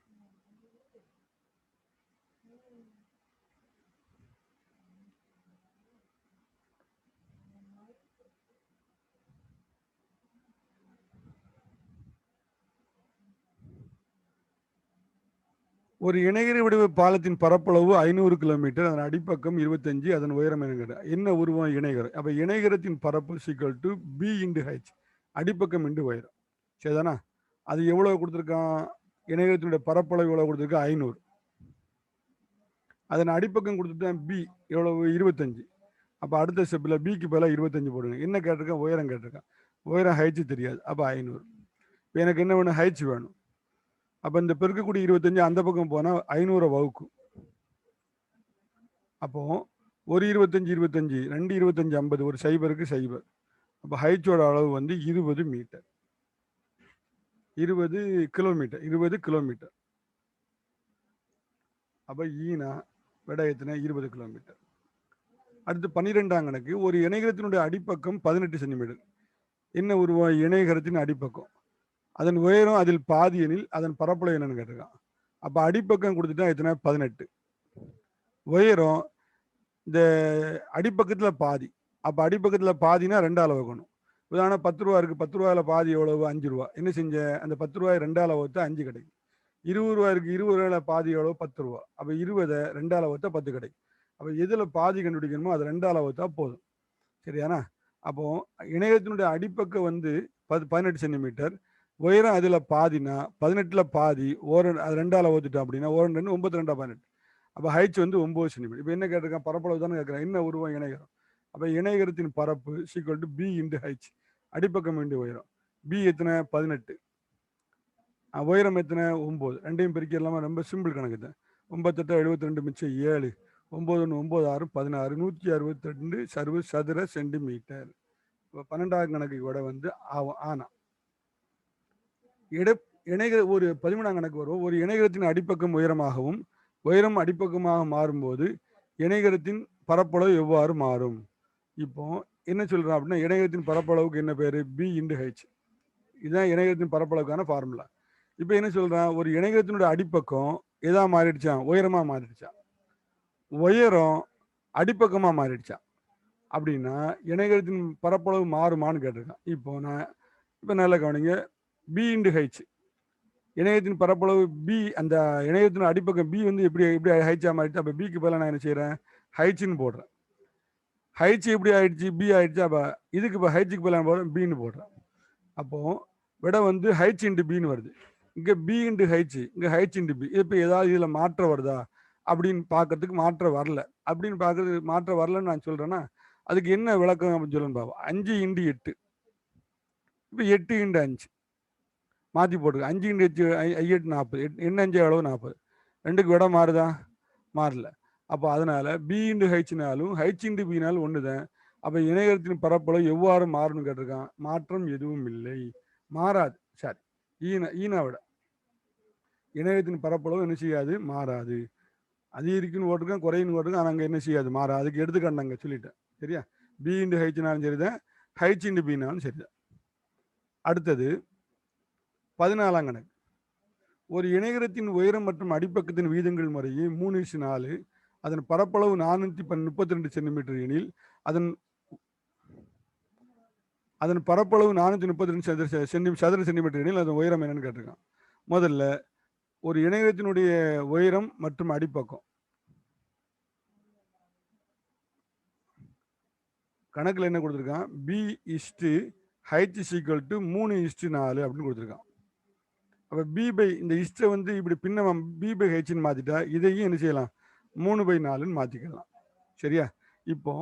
S1: ஒரு இணைகரை வடிவ பாலத்தின் பரப்பளவு 500 கிலோமீட்டர், அதன் அடிப்பக்கம் 25, அதன் உயரம் என்ன உருவம் இணைகரை? அப்போ இணைகரத்தின் பரப்பு is equal to b into h, அடிப்பக்கம் இன்டு உயரம். சரிதானா? அது எவ்வளவு கொடுத்துருக்கான்? இணைகரத்தினுடைய பரப்பளவு எவ்வளவு கொடுத்துருக்கான்? 500. அதன் அடிப்பக்கம் கொடுத்துட்டேன் பி எவ்வளவு? 25. அப்போ அடுத்த ஸ்டெப்பில் பிக்கு பதிலாக 25 போடுங்க. என்ன கேட்டிருக்கேன்? உயரம் கேட்டிருக்கேன். உயரம் ஹைச்சு தெரியாது, அப்போ 500. இப்போ எனக்கு என்ன வேணும்? ஹைச் வேணும். அப்போ இந்த பெருக்கக்கூடிய 25 அந்த பக்கம் போனால் 500 வகுக்கும். அப்போ ஒரு 25 25 2 25 50, ஒரு சைபருக்கு சைபர். அப்போ ஹைச்சோட அளவு வந்து 20 மீட்டர், 20 கிலோமீட்டர், 20 கிலோமீட்டர். அப்போ ஈனா விட எத்தனை? 20 கிலோமீட்டர். அடுத்து 12ஆம் கணக்கு. ஒரு இணைகரத்தினுடைய அடிப்பக்கம் 18 சென்டிமீட்டர். என்ன உருவம்? இணைகரத்தின் அடிப்பக்கம். அதன் உயரம் அதில் பாதி எனில் அதன் பரப்பளவு என்னன்னு கேட்டிருக்கான். அப்போ அடிப்பக்கம் கொடுத்துட்டா எத்தனை? 18. உயரம் இந்த அடிப்பக்கத்தில் பாதி. அப்போ அடிப்பக்கத்தில் பாதினா 2ஆல் வகுக்கணும். உதாரணம் 10 ரூபா இருக்குது. 10 ரூபாயில் பாதி எவ்வளவு? 5 ரூபா. என்ன செஞ்ச? அந்த 10 ரூபாய் 2ஆல் வகுத்தா 5 கிடைக்கும். 20 ரூபா இருக்குது. 20 ரூபாயில் பாதி எவ்வளவு? 10 ரூபா. அப்போ 20 2ஆல் வகுத்தா 10 கிடைக்கும். அப்போ எதில் பாதி கண்டுபிடிக்கணுமோ அது 2ஆல் வகுத்தா போதும். சரியானா? அப்போ இணையத்தினுடைய அடிப்பக்கம் வந்து 18 சென்டிமீட்டர், உயரம் அதில் பாதினா 18ல் பாதி அது 2ஆல் வகுத்துட்டோம் அப்படின்னா 1 2 9 2 18. அப்போ ஹைச் வந்து 9 சென்டிமீட்டர். இப்போ என்ன கேட்டிருக்கான்? பரப்பளவு தானே கேட்குறேன். என்ன உருவம்? இணைகரம். அப்போ இணைகரத்தின் பரப்பு is equal to b into h, அடிப்பக்கம் இன்டு உயரம். பி எத்தனை? 18. உயரம் எத்தனை? 9. ரெண்டையும் பெருக்கி இல்லாமல் ரொம்ப சிம்பிள் கணக்கு தான். 9 72 மிச்சம் 7, 9 1 9 6 16, 162 சதுர சென்டிமீட்டர். இப்போ 12ஆம் கணக்கு கூட வந்து ஆனா ஒரு 13ஆம் கணக்கு வரும். ஒரு இணைகரத்தின் அடிப்பக்கம் உயரமாகவும் உயரம் அடிப்பக்கமாக மாறும்போது இணைகரத்தின் பரப்பளவு எவ்வாறு மாறும்? இப்போ என்ன சொல்றான் அப்படின்னா, இணைகரத்தின் பரப்பளவுக்கு என்ன பேரு? B into H. இதுதான் இணைகரத்தின் பரப்பளவுக்கான ஃபார்முலா. இப்போ என்ன சொல்றான்? ஒரு இணைகரத்தினுடைய அடிப்பக்கம் எதா மாறிடுச்சான்? உயரமா மாறிடுச்சான். உயரம் அடிப்பக்கமா மாறிடுச்சான். அப்படின்னா இணைகரத்தின் பரப்பளவு மாறுமான்னு கேட்டிருக்கான். இப்போ நல்லா கவனிங்க. பி இன்டு ஹெச், இணையத்தின் பரப்பளவு பி. அந்த இணையத்தின் அடிப்பக்கம் பி வந்து எப்படி எப்படி ஹைச்சா மாறிடுச்சு. அப்போ பிக்கு பதிலாக நான் என்ன செய்கிறேன்? ஹைச்சின்னு போடுறேன். ஹைச் எப்படி ஆயிடுச்சு? பி ஆயிடுச்சு. அப்போ இதுக்கு இப்போ ஹைச்சுக்கு பதிலாக போடுறேன், பின்னு போடுறேன். அப்போ விட வந்து ஹைச் இன்டு பின்னு வருது. இங்கே பி இன்டு ஹைச், இங்கே ஹைச் இன்டு பி. இப்போ ஏதாவது இதில் மாற்றம் வருதா அப்படின்னு பார்க்கறதுக்கு மாற்றம் வரல. அப்படின்னு பார்க்கறது மாற்றம் வரலன்னு நான் சொல்கிறேன்னா அதுக்கு என்ன விளக்கம் அப்படின்னு சொல்லணும்னு பார்ப்போம். 5 இன்டு 8, இப்போ 8 இன்டு 5 மாற்றி போட்டுருக்கு. 5 இன்டு 8 40. என்ன 5 எவ்வளவு? 40. ரெண்டுக்கு விட மாறுதா? மாறல. அப்போ அதனால பி இன்டு ஹெச்னாலும் ஹெச் இன்டு பினாலும் ஒன்று தான். அப்போ இணையத்தின் பரப்பளவு எவ்வாறு மாறும்னு கேட்டிருக்கான். மாற்றம் எதுவும் இல்லை, மாறாது. சரி, ஈனா விட இணையத்தின் பரப்பளவு என்ன செய்யாது? மாறாது. அதிகரிக்குன்னு போட்டிருக்கேன், குறையுன்னு போட்டிருக்கேன். ஆனால் அங்கே என்ன செய்யாது? மாறாது. அதுக்கு எடுத்துக்காட்டாங்க சொல்லிட்டேன். சரியா? பி இன்டு ஹெச்னாலும் சரிதான், ஹெச் இன்டு பினாலும் சரிதான். அடுத்தது 14ஆம் கணக்கு. ஒரு இணைகரத்தின் உயரம் மற்றும் அடிப்பக்கத்தின் வீதங்கள் முறையே 3:4, அதன் பரப்பளவு 432 சென்டிமீட்டர் எனில் அதன் பரப்பளவு 432 சதுர சென்டிமீட்டர் எனில் அதன் உயரம் என்னன்னு கேட்டிருக்கான். முதல்ல ஒரு இணைகரத்தினுடைய உயரம் மற்றும் அடிப்பக்கம் கணக்கில் என்ன கொடுத்துருக்கான்? B is to height equal to 3:4 அப்படின்னு கொடுத்துருக்கான். அப்போ பி பை இந்த இஸ்டை வந்து இப்படி பின்ன பி பை ஹெச்னு மாற்றிட்டா இதையும் என்ன செய்யலாம்? 3/4ன்னு மாற்றிக்கலாம். சரியா? இப்போ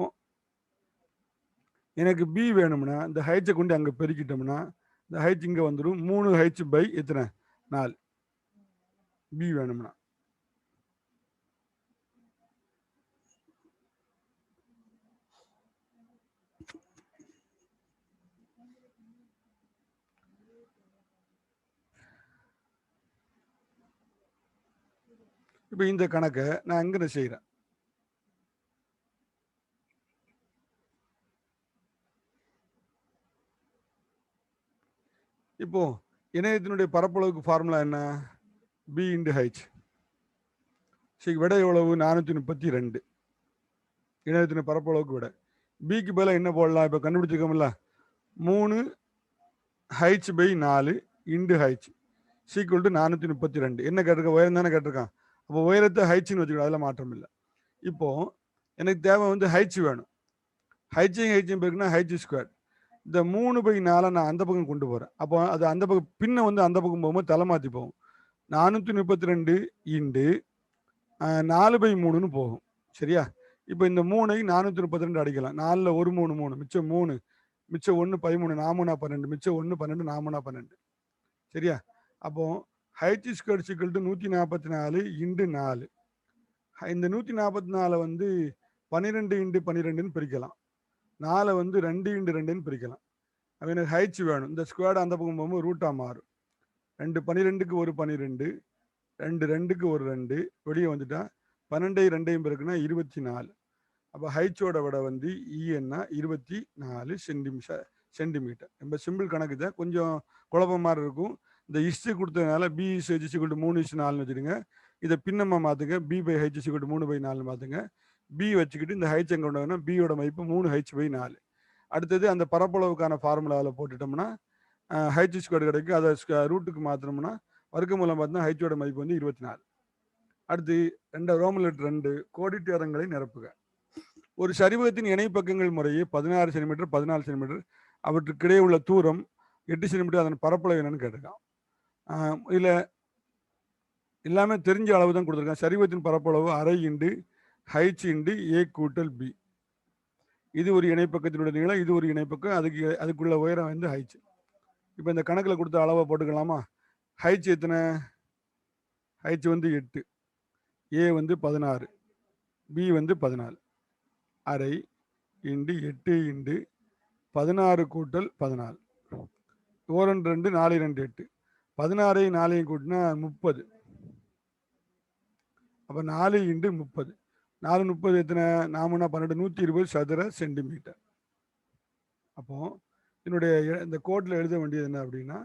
S1: எனக்கு பி வேணும்னா இந்த ஹைச்சை கொண்டு அங்கே பெருக்கிட்டோம்னா இந்த ஹைச் இங்கே வந்துடும். 3h பை எத்தனை? 4. பி வேணும்னா இப்போ இந்த கணக்கை நான் இங்கே செய்கிறேன். இப்போ இணையத்தினுடைய பரப்பளவுக்கு ஃபார்முலா என்ன? B into H. சரி, விட எவ்வளவு? 432. இணையத்தின் பரப்பளவுக்கு விட. பிக்கு பதிலாக என்ன போடலாம்? இப்போ கண்டுபிடிச்சிருக்கோம்ல, 3 H by 4 into H is equal to 432. என்ன கேட்டிருக்கேன்? உயரம் தானே கேட்டிருக்கான். அப்போ உயரத்தை ஹைச்சுன்னு வச்சுக்கணும், அதில் மாற்றம் இல்லை. இப்போ எனக்கு தேவை வந்து ஹைச் வேணும். ஹைச்சையும் பெருக்குன்னா ஹைச் ஸ்கொயர். இந்த 3/4 நான் அந்த பக்கம் கொண்டு போகிறேன். அப்போ அது அந்த பக்கம் பின்ன வந்து அந்த பக்கம் போகும்போது தலை மாற்றி போகும். 432 இன்டு 4/3ன்னு போகும். சரியா? இப்போ இந்த 3ஐ 432 அடிக்கலாம். 4ல் 1 3 3 மிச்சம் 3 மிச்சம் 1 13 4 12 மிச்சம் 1 12 4 12. சரியா? அப்போ ஹைச் ஸ்கொயர் சிக்கல் டு 144 இன்டு 4. இந்த 144 வந்து 12 இன்டு 12ன்னு பிரிக்கலாம். 4 வந்து 2 இன்டு 2ன்னு பிரிக்கலாம். அப்போ எனக்கு ஹைச் வேணும். இந்த ஸ்கொயர்டு அந்த பக்கம் போகும்போது ரூட்டாக மாறும். 2 12க்கு ஒரு 12, 2 2க்கு ஒரு 2 வெளியே வந்துட்டா 12 2 பிறகுனா 24. அப்போ ஹைச்சோட விட வந்து இஎன்னா 24 சென்டிமீட்டர். ரொம்ப சிம்பிள் கணக்கு தான், கொஞ்சம் குழப்பம் மாதிரி இருக்கும். இந்த இஸ்டு கொடுத்ததுனால பி இஸ் ஹெச் சிக்கல் 3:4 வச்சுடுங்க. இதை பின்னமாக மாற்றுங்க. பி பை ஹெச் சிக்கல் 3/4 மாற்றுங்க. பி வச்சுக்கிட்டு இந்த ஹைச் எங்கே கொண்டு வரணும்? பியோட மதிப்பு 3h/4. அடுத்தது அந்த பரப்பளவுக்கான ஃபார்முலாவில் போட்டுட்டோம்னா ஹைச் ஸ்கொயர் கிடைக்கும். அதை ரூட்டுக்கு மாற்றினோம்னா வர்க்கமூலம் பார்த்தீங்கன்னா ஹைச்சோட மதிப்பு வந்து 24. அடுத்து ரோமன் லெட்டர் 2 கோடிட்டு இடங்களை நிரப்புக. ஒரு சரிவகத்தின் இணைப்பக்கங்கள் முறையே 16 சென்டிமீட்டர் 14 சென்டிமீட்டர், அவற்றுக்கிடையே உள்ள தூரம் 8 சென்டிமீட்டர், அதன் பரப்பளவு என்னன்னு கேட்டிருக்கான். இதில் எல்லாமே தெரிஞ்ச அளவு தான் கொடுத்துருக்கான். சரிவகத்தின் பரப்பளவு அரை இன்டு ஹைச் இன்டு ஏ கூட்டல் பி. இது ஒரு இணைப்பக்கத்தினுடைய நீளம், இது ஒரு இணைப்பக்கம், அதுக்குள்ள உயரம் வந்து ஹைச். இப்போ இந்த கணக்கில் கொடுத்த அளவை போட்டுக்கலாமா? ஹைச் எத்தனை? ஹைச் வந்து 8, ஏ வந்து 16, பி வந்து 14. அரை இன்டு 8 இன்டு 16 கூட்டல் 14. 4 2 4 2 8. 16 4 கூட்டினா 30. அப்போ 4 இன்டு 30. 4 30 எத்தனை? 4 12 120 சதுர சென்டிமீட்டர். அப்போ என்னுடைய இந்த கோட்டில் எழுத வேண்டியது என்ன அப்படின்னா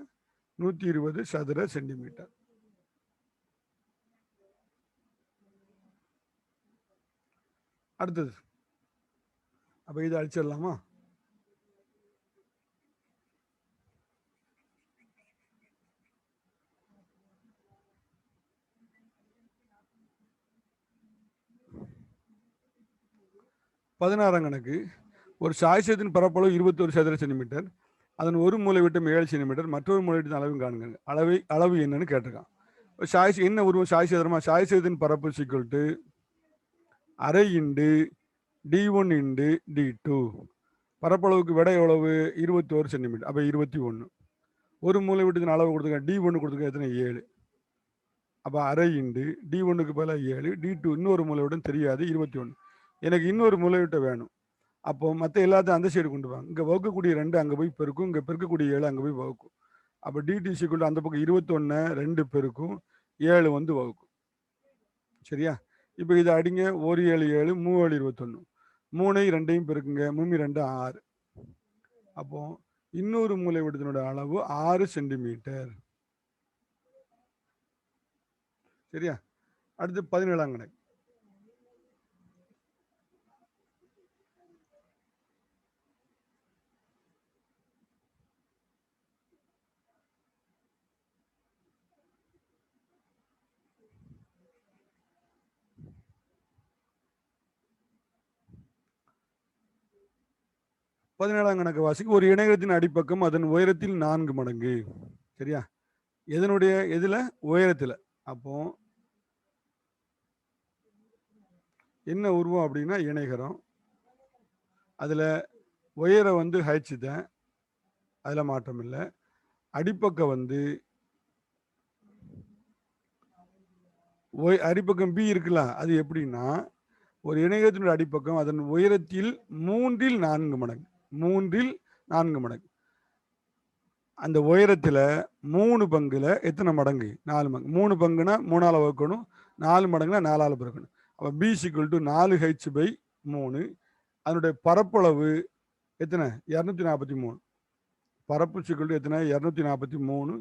S1: 120 சதுர சென்டிமீட்டர். அடுத்தது அப்போ இதை அழிச்சிடலாமா? பதினாறாம் கணக்கு. ஒரு சாய்சியத்தின் பரப்பளவு 21 சதுர சென்டிமீட்டர், அதன் ஒரு மூலை விட்டம் 7 சென்டிமீட்டர், மற்றொரு மூலை விட்டம் அளவு காணுங்க. அளவு என்னன்னு கேட்டிருக்கான். சாய்ஸ் என்ன உருவம்? சாய்சியமா? சாய்சியத்தின் பரப்பு சிக்கல் டு அரை இன்டு d1 இன்டு d2. பரப்பளவுக்கு விட எவ்வளவு? 21 சென்டிமீட்டர். அப்போ 21. ஒரு மூலை விட்டத்தின் அளவு கொடுத்துருக்கேன். d1 கொடுத்துருக்கேன் எத்தனை? 7. அப்போ அரை இன்டு d1க்கு பதிலாக 7, d2 இன்னொரு மூலை விட்டம் தெரியாது 21. எனக்கு இன்னொரு மூலை விட்ட வேணும். அப்போ மற்ற எல்லாத்தையும் அந்த சைடு கொண்டு வாங்க. இங்கே வகுக்கக்கூடிய 2 அங்கே போய் பெருக்கும், இங்கே பெருக்கக்கூடிய 7 அங்கே போய் வகுக்கும். அப்போ டிடி சிக்குள்ள அந்த பக்கம் 21 2 பெருக்கும், 7 வந்து வகுக்கும். சரியா? இப்போ இதை அடிங்க. 1 7 7 3 7 21. 3 2 பெருக்குங்க. 3 2 6. அப்போ இன்னொரு மூலை விட்டத்தினோட அளவு 6 சென்டிமீட்டர். சரியா? அடுத்து 17ஆம் கணக்கு. வாசிக்கு. ஒரு இணையத்தின் அடிப்பக்கம் அதன் உயரத்தில் 4 மடங்கு. சரியா? எதுல? உயரத்தில். அப்போ என்ன உருவம் அப்படின்னா இணைகரம். அதுல உயரம் வந்து ஹைச் தான், அதுல மாற்றம் இல்லை. அடிப்பக்கம் வந்து அடிப்பக்கம் பி இருக்குல்ல, அது எப்படின்னா ஒரு இணையத்தினுடைய அடிப்பக்கம் அதன் உயரத்தில் 3 4 மடங்கு. 3 4 மடங்கு. அந்த உயரத்துல 3 பங்குல எத்தனை மடங்கு? 4 மடங்கு. 3 பங்குனா 3ஆல வகுக்கணும். 4 மடங்குனா 4ஆல் பெருக்கணும். அப்போ பி ஈக்குவல் டு 4h/3. அதனுடைய பரப்பளவு எத்தனை? 243. பரப்பு ஈக்குவல் டு எத்தனை? 243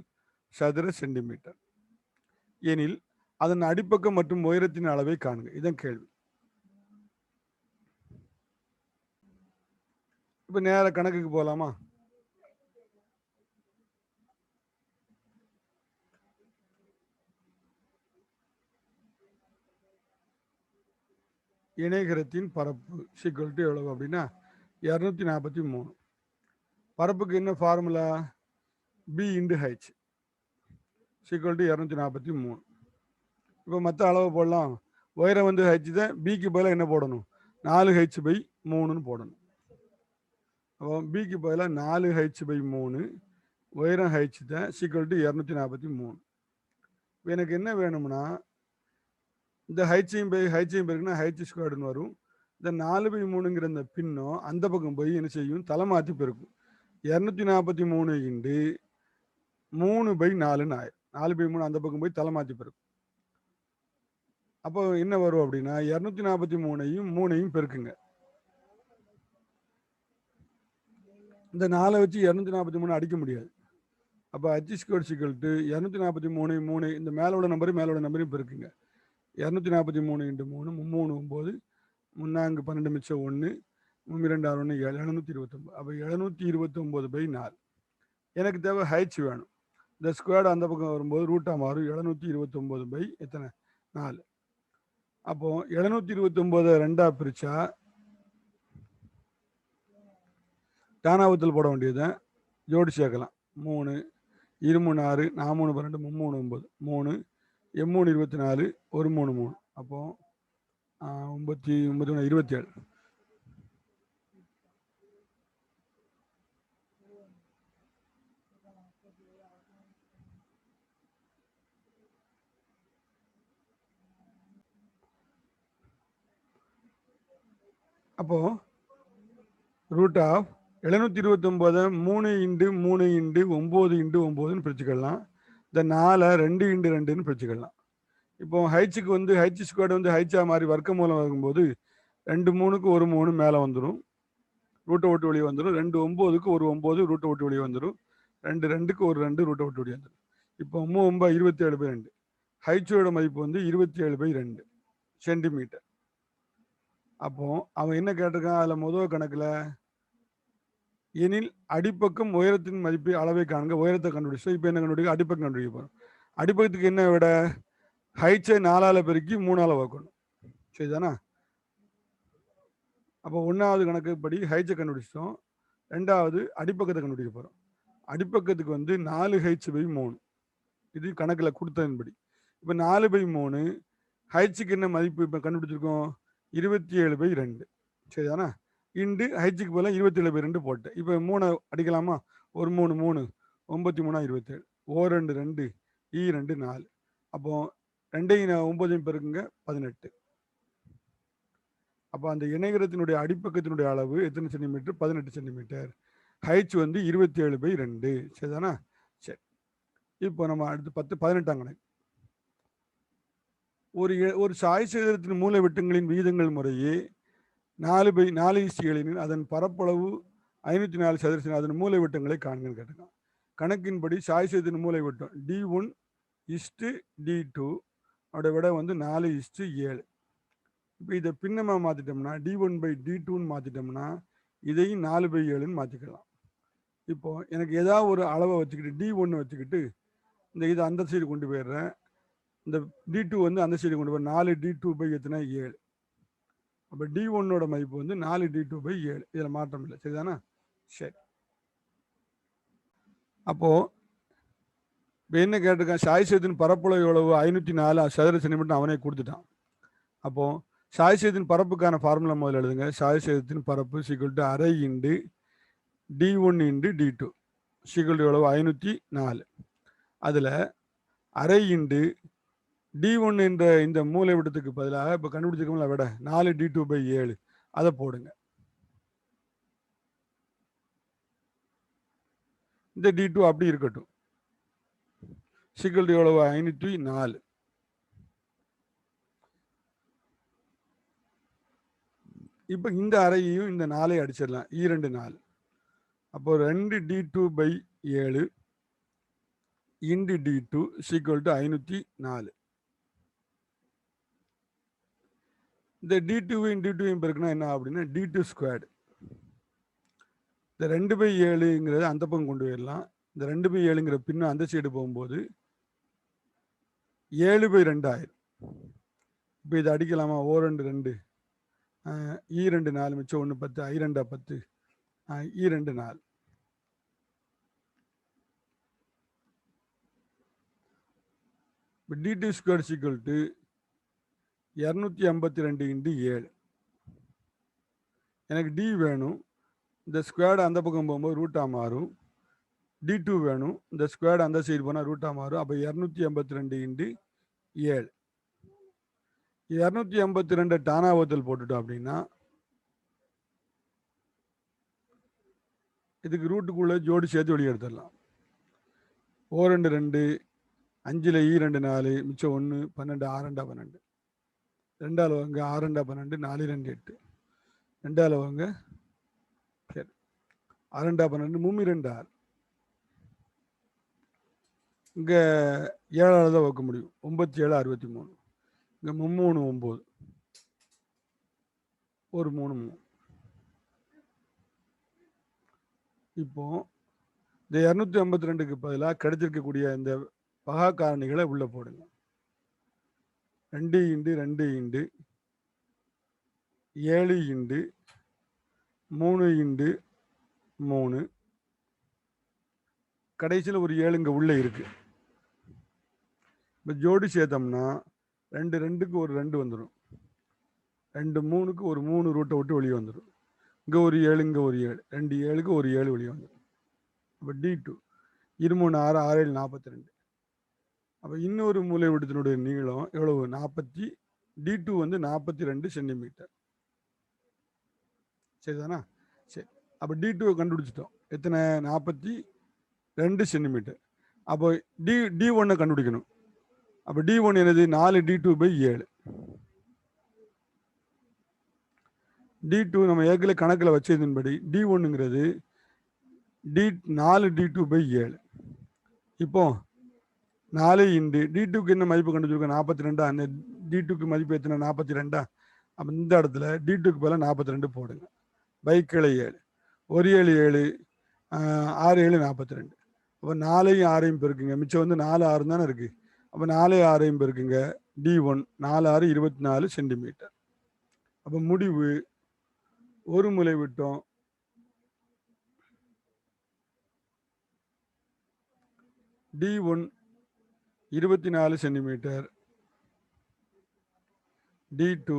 S1: சதுர சென்டிமீட்டர் எனில் அதன் அடிப்பக்கம் மற்றும் உயரத்தின் அளவை காணுங்க. இதான் கேள்வி. இப்போ நேர கணக்குக்கு போகலாமா? இணைகரத்தின் பரப்பு ஈக்குவல் டு எவ்வளவு அப்படின்னா 243. பரப்புக்கு என்ன formula? B into H equal to 243. இப்போ மற்ற அளவு போடலாம். உயரம் வந்து ஹெச் தான். பிக்கு பதிலாக என்ன போடணும்? 4h/3 போடணும். அப்போ பிக்கு பதிலாக 4h/3, உயரம் ஹெச் தான், ஈக்குவல் டு 243. எனக்கு என்ன வேணும்னா இந்த ஹைச்சையும் பெருக்குன்னா ஹைச் ஸ்கொயர்டுன்னு வரும். இந்த 4/3ங்கிற இந்த பின்னம் அந்த பக்கம் போய் என்ன செய்யும்? தலை மாற்றி பெருக்கும். 243 இண்டு 3/4ன்னு ஆயிரும். 4/3 அந்த பக்கம் போய் தலை மாற்றி பெருக்கும். அப்போ என்ன வரும் அப்படின்னா 243ஐயும் 3ஐயும் பெருக்குங்க. இந்த 4 வச்சு 243 அடிக்க முடியாது. அப்போ h ஸ்கொயர் ஈக்குவல் டு 243 3 இந்த மேலே உள்ள நம்பரையும் பெருக்குங்க. 243 இன்ட்டு 3 3 9 முன்னாங்கு 12 மிச்சம் 1 32 6 1 7 729. அப்போ 729/4. எனக்கு தேவை ஹைச் வேணும். இந்த ஸ்கொயர்டு அந்த பக்கம் வரும்போது ரூட்டாக மாறும். 729 எத்தனை? 4. அப்போ 729 2ஆக பிரிச்சா தானாபத்தில் போட வேண்டியது ஜோடி சேர்க்கலாம். 3 2 3 6 4 3 12 3 9 3 3 24 1 3 3. அப்போ 9 27. அப்போ root of 729 3 into 3 into 9 into 9ன்னு பிரிச்சுக்கலாம். இந்த 4 2 இன்டு 2ன்னு பிரிச்சுக்கலாம். இப்போ ஹைச்சுக்கு வந்து ஹைச் ஸ்கொயர்டு வந்து ஹைச்சா மாதிரி வர்க்க மூலம் வரும்போது 2 3க்கு 1 3 மேலே வந்துடும். ரூட்டை விட்டு வெளியே வந்துடும். 2 9க்கு 1 9 ரூட்டை விட்டு வெளியே வந்துடும். 2 2க்கு 1 2 ரூட்டை விட்டு வெளியே வந்துடும். இப்போ 3 27/2. ஹைச்சோட மதிப்பு வந்து 27/2 சென்டிமீட்டர். அப்போ அவன் என்ன கேட்டிருக்கான்? அதில் முதல் கணக்கில் எனில் அடிப்பக்கம் உயரத்தின் மதிப்பை அளவை காணுங்க. உயரத்தை கண்டுபிடிச்சோம். இப்போ என்ன கண்டுபிடிக்கும்? அடிப்பக்கம் கண்டுபிடிக்க போகிறோம். அடிப்பக்கத்துக்கு என்ன விட? ஹைச்சை 4ஆல் பெருக்கி 3ஆல் வகுக்கணும். சரிதானா? அப்போ 1வது கணக்கு படி ஹைச்சை கண்டுபிடிச்சிட்டோம். 2வது அடிப்பக்கத்தை கண்டுபிடிக்க போகிறோம். அடிப்பக்கத்துக்கு வந்து 4h/3 இது கணக்கில் கொடுத்ததன்படி. இப்போ 4/3 ஹைச்சுக்கு என்ன மதிப்பு இப்போ கண்டுபிடிச்சிருக்கோம்? 27/2. சரிதானா? இண்டு ஹைச்சுக்கு போல 27/2 போட்டேன். இப்போ 3 அடிக்கலாமா? 1 3 3 93 27 O2 2 E2 4. அப்போ 2ஐயும் 9ஐயும் பெருக்குங்க 18. அப்போ அந்த இணைகரத்தினுடைய அடிப்பக்கத்தினுடைய அளவு எத்தனை சென்டிமீட்டர்? 18 சென்டிமீட்டர். ஹைச் வந்து 27/2. சரிதானா? சரி. இப்போ நம்ம அடுத்து 18ஆம் கணக்கு. ஒரு சாய்சதுரத்தின் மூலை விட்டங்களின் விகிதங்கள் முறையே 4/4 அதன் பரப்பளவு 504 சதுர அதன் மூலை விட்டங்களை காண்கன்னு கேட்டிருக்கான். கணக்கின்படி சாய்சதுரத்தின் மூலை விட்டம் D1:D2 அதோட விட வந்து 4:7. இப்போ இதை பின்னமாக மாற்றிட்டோம்னா D1/D2ன்னு மாற்றிட்டோம்னா இதையும் 4/7ன்னு மாற்றிக்கலாம். இப்போ எனக்கு ஏதாவது ஒரு அளவை வச்சுக்கிட்டு D1 வச்சுக்கிட்டு இந்த இதை அந்த சைடு கொண்டு போயிடுறேன். இந்த D2 வந்து அந்த சைடு கொண்டு போய் 4D2/7. அப்போ D1ஓட மதிப்பு வந்து 4D2/7. இதில் மாற்றம் இல்லை. சரிதானா? சரி. அப்போ இப்போ என்ன கேட்டிருக்கான்? சாய்சத்தின் பரப்பளவு எவ்வளவு? 504 சதுர சென்டிமீட்டர் அவனே கொடுத்துட்டான். அப்போ சாய்சத்தின் பரப்புக்கான ஃபார்முலா முதல்ல எழுதுங்க. சாய்சத்தின் பரப்பு ஈக்குவல் டு அரை into D1 into D2 equal to எவ்வளவு? 504. அதில் அரை இன்டு D1 என்ற இந்த மூலை விட்டத்துக்கு பதிலாக இப்போ கண்டுபிடிச்சிருக்கோம்ல விட 4D2/7 அதை போடுங்க. இந்த D2 அப்படி இருக்கட்டும். ஈக்குவல் டு எவ்வளவு? 504. இப்போ இந்த அறையையும் இந்த 4ஐ அடிச்சிடலாம். 2 4. அப்போ 2d2/7 × d2 = 504. இந்த d2வையும் d2வையும் பெருக்கினா என்ன அப்படின்னா d2². இந்த 2/7ங்கிறத அந்த பக்கம் கொண்டு போயிடலாம். இந்த 2/7ங்கிற பின்ன அந்த சைடு போகும்போது 7/2 ஆயிரும். இப்போ இதை அடிக்கலாமா? O 2 2, E 2 4, மிச்சம் 1 10, I 2 10, E 2 4. இப்போ d2² = 252 × 7. எனக்கு d வேணும். இந்த ஸ்கொயர்டு அந்த பக்கம் போகும்போது ரூட்டாக மாறும். d2 வேணும். இந்த ஸ்கொயர்டு அந்த சைடு போனால் ரூட்டாக மாறும். அப்போ 252 × 7. 252 டானாவத்தில் போட்டுட்டோம் அப்படின்னா இதுக்கு ரூட்டுக்குள்ளே ஜோடி சேர்த்து வெளியே எடுத்துடலாம். O 2 2, 5ல் E 2 4, மிச்சம் 1 12, 6 2 12. 2ஆல் வாங்க 6 2 12, 4 2 8. 2ஆல் வாங்க சரி 6 2 12, 3 2 6. இங்கே 7ஆல் தான் வைக்க முடியும். 9 7 63. இங்கே 3 9, ஒரு 3 3. இப்போ இந்த 252க்கு பதிலாக கிடைச்சிருக்கக்கூடிய இந்த பகா காரணிகளை உள்ள போடுங்க. 2 × 2 × 7 × 3 × 3. கடைசியில் ஒரு 7 இங்கே உள்ளே இருக்கு. இப்போ ஜோடி சேர்த்தோம்னா 2 2க்கு ஒரு 2 வந்துடும். 2 3க்கு ஒரு 3 ரூட்டை விட்டு வெளியே வந்துடும். இங்கே ஒரு 7, இங்கே ஒரு 7, 2 7க்கு ஒரு 7 வெளியே வந்துடும். அப்போ d2 23 6 6 7 42. அப்போ இன்னொரு மூலை விட்டத்தினுடைய நீளம் எவ்வளவு? 40. d2 வந்து 42 சென்டிமீட்டர். சரிதானா? சரி. அப்போ d2 கண்டுபிடிச்சிட்டோம். எத்தனை? 42 சென்டிமீட்டர். அப்போ d1 கண்டுபிடிக்கணும். அப்போ d1 என்னது? 4d2/7. d2 நம்ம ஏற்கனவே கணக்கில் வச்சதின்படி d1ங்கிறது 4d2/7. இப்போ 4 × d2க்கு என்ன மதிப்பு கண்டுபிடிச்சிருக்கோம்? 42. அந்த d2க்கு மதிப்பு எத்தனை? 42. அப்போ இந்த இடத்துல d2க்கு பதிலாக 42 போடுங்க. பைக்கிளை 7, ஒரு 7 7, 6 7 42. அப்போ 4ஐயும் 6ஐயும் பெருக்குங்க. மிச்சம் வந்து 4 6 தானே இருக்கு. அப்போ 4 6ஐயும் பெருக்குங்க. d1 4 6 24 centimetre. அப்போ முடிவு ஒரு முலை விட்டோம் d1 24 சென்டிமீட்டர், d2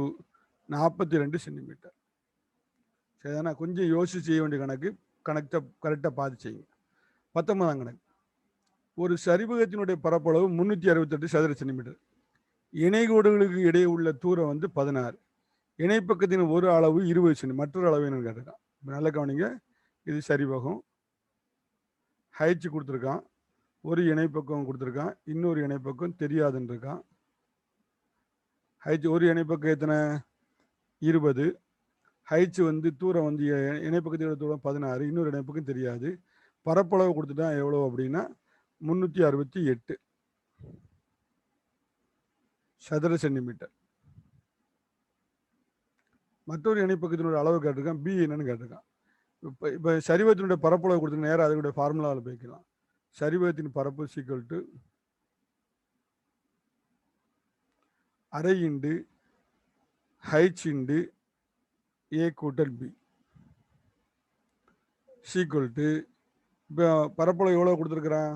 S1: 42 சென்டிமீட்டர். சரிதானா? கொஞ்சம் யோசிச்சு செய்ய வேண்டிய கணக்கு. கணக்கை கரெக்டாக பார்த்து செய்யுங்க. 19ஆம் கணக்கு. ஒரு சரிவகத்தினுடைய பரப்பளவு 368 சதுர சென்டிமீட்டர். இணைகோடுகளுக்கு இடையே உள்ள தூரம் வந்து 16. இணைப்பக்கத்தின் ஒரு அளவு 20 சென்டி. மற்றொரு அளவு என்னன்னு கேட்டிருக்கான். நல்ல கவனிங்க. இது சரிவகம். ஹைச்சு கொடுத்துருக்கான். ஒரு இணைப்பக்கம் கொடுத்துருக்கான். இன்னொரு இணைப்பக்கம் தெரியாதுன்னு இருக்கான். ஹைச்சு ஒரு இணைப்பக்கம் எத்தனை? 20. ஹைச்சு வந்து தூரம் வந்து இணைப்பக்கத்தோட தூரம் 16. இன்னொரு இணைப்பக்கம் தெரியாது. பரப்பளவு கொடுத்துட்டான். எவ்வளோ அப்படின்னா 368 சதுர சென்டிமீட்டர். மற்றொரு இணைப்பக்கத்தினுடைய அளவு கேட்டிருக்கான். பி என்னன்னு கேட்டிருக்கான். இப்போ சரிவகத்தினுடைய பரப்பளவு கொடுத்து நேரம் அதனுடைய ஃபார்முலாவில் போய்க்கலாம். சரிவகத்தின் பரப்பு = அரை × h × a = b இப்போ பரப்பளவு எவ்வளோ கொடுத்துருக்குறான்?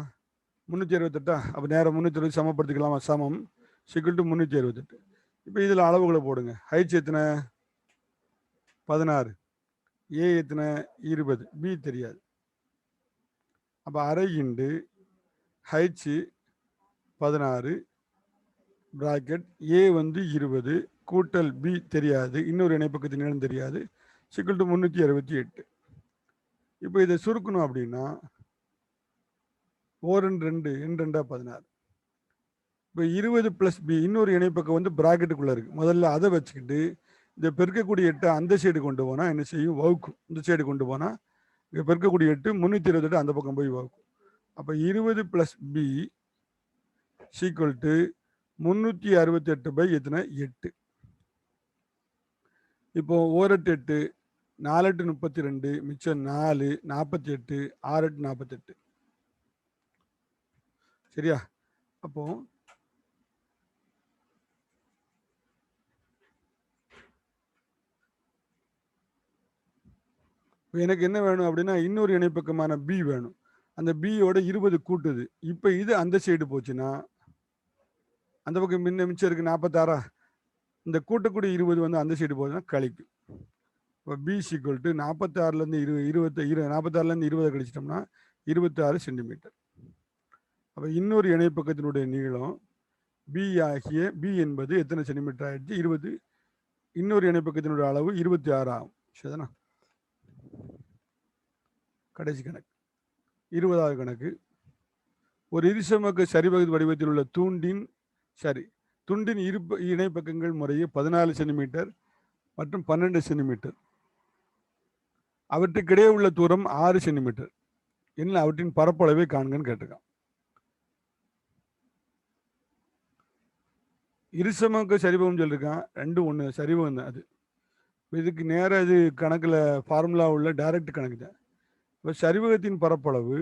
S1: 368. அப்போ நேரம் 360 சமப்படுத்திக்கலாமா? சமம் = 368. இப்போ இதில் அளவுகளை போடுங்க. ஹைச் எத்தனை? 16. ஏ எத்தனை? 20. பி தெரியாது. அப்போ அரை × h 16 பிராக்கெட் ஏ வந்து 20 கூட்டல் பி தெரியாது, இன்னொரு இணைப்பக்கத்தின் நீளம் தெரியாது, = 368. இப்போ இதை சுருக்கணும் அப்படின்னா O 2 2, N 2 16. இப்போ 20 + பி இன்னொரு இணைப்பக்கம் வந்து பிராக்கெட்டுக்குள்ளே இருக்குது. முதல்ல அதை வச்சுக்கிட்டு இந்த பெருக்கக்கூடிய 8 அந்த சைடு கொண்டு போனால் என்ன செய்யும்? வகுக்கும். இந்த சைடு கொண்டு போனால் இங்கே பெருக்கக்கூடிய 8 328 அந்த பக்கம் போய் வகுக்கும். அப்போ 20 + b ஈக்குவல் டு 368 எத்தனை? 8. இப்போ 1 8 8, 4 8 32, மிச்சம் 4, 48, 6 8 48. சரியா? அப்போ எனக்கு என்ன வேணும் அப்படின்னா இன்னொரு இணைப்பக்கமான பி வேணும். அந்த பியோட 20 கூட்டுது. இப்போ இது அந்த சைடு போச்சுன்னா அந்த பக்கம் மிச்சம் இருக்கு 46. இந்த கூட்டக்கூடிய 20 வந்து அந்த சைடு போகுதுன்னா கழிக்கும். இப்போ பி ஈக்குவல் டு 46லேருந்து 46லேருந்து 20 கழிச்சிட்டோம்னா 26 சென்டிமீட்டர். அப்போ இன்னொரு இணைப்பக்கத்தினுடைய நீளம் பி ஆகிய பி என்பது எத்தனை சென்டிமீட்டர் ஆயிடுச்சு? 20. இன்னொரு இணைப்பக்கத்தினுடைய அளவு 26 ஆகும். சரிதானா? கடைசி கணக்கு 20வது கணக்கு. ஒரு இருசமக்கு சரிபகுதி வடிவத்தில் உள்ள துண்டின் இணைப்பக்கங்கள் முறையே 14 சென்டிமீட்டர் மற்றும் 12 சென்டிமீட்டர். அவற்றுக்கிடையே உள்ள தூரம் 6 சென்டிமீட்டர். என்ன அவற்றின் பரப்பளவை காண்கன்னு கேட்டிருக்கான். இருசமக்கு சரிபகம் சொல்லியிருக்கான். 2 1 சரிபகம் தான். அது இதுக்கு நேராக இது கணக்கில் ஃபார்முலா உள்ள டைரக்ட் கணக்கு தான். இப்போ சரிவகத்தின் பரப்பளவு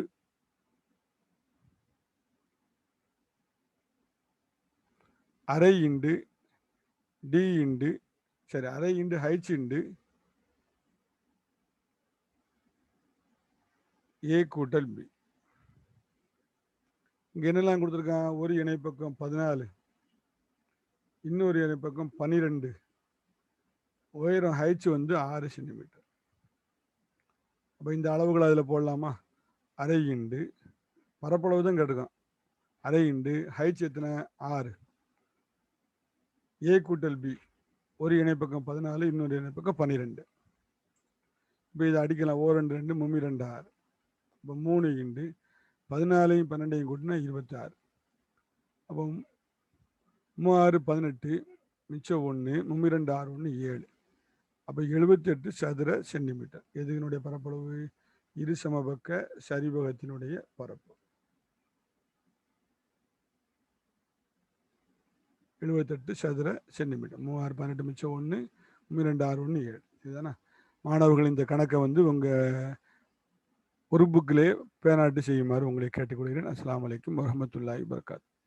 S1: அரை இண்டு டி இண்டு அரை இண்டு ஹைச் இண்டு ஏ கூட்டல் பி. இங்கே என்னெல்லாம் கொடுத்துருக்கான்? ஒரு இணைப்பக்கம் 14, இன்னொரு இணைப்பக்கம் 12, உயரம் ஹைச் வந்து 6 சென்டிமீட்டர். அப்போ இந்த அளவுகள் அதில் போடலாமா? அரை இண்டு பரப்பளவு தான் கேட்டுக்கான். அரை இண்டு ஹைச் எத்தனை? 6, ஏ கூட்டல் பி. ஒரு இணைப்பக்கம் 14, இன்னொரு இணைப்பக்கம் 12. இப்போ இதை அடிக்கலாம். 2 2 3 2 6. இப்போ 3 இண்டு 14 12 கூட்டினா 26. அப்போ 3 6 18, மிச்சம் 1, 3 2 6 1 7. அப்போ 78 சதுர சென்டிமீட்டர். எதுனுடைய பரப்பளவு? இரு சமபக்க சரிவகத்தினுடைய பரப்பு 78 சதுர சென்டிமீட்டர். 3 6 18, மிச்சம் 1, 3 2 6 1 7. இதுதானே மாணவர்கள்? இந்த கணக்கை வந்து உங்கள் ஒரு புக்கிலே பேனாட்டு செய்யுமாறு உங்களை கேட்டுக்கொள்கிறேன். அஸ்ஸலாமு அலைக்கும் வரஹ்மத்துல்லாஹி வபரகாத்துஹு.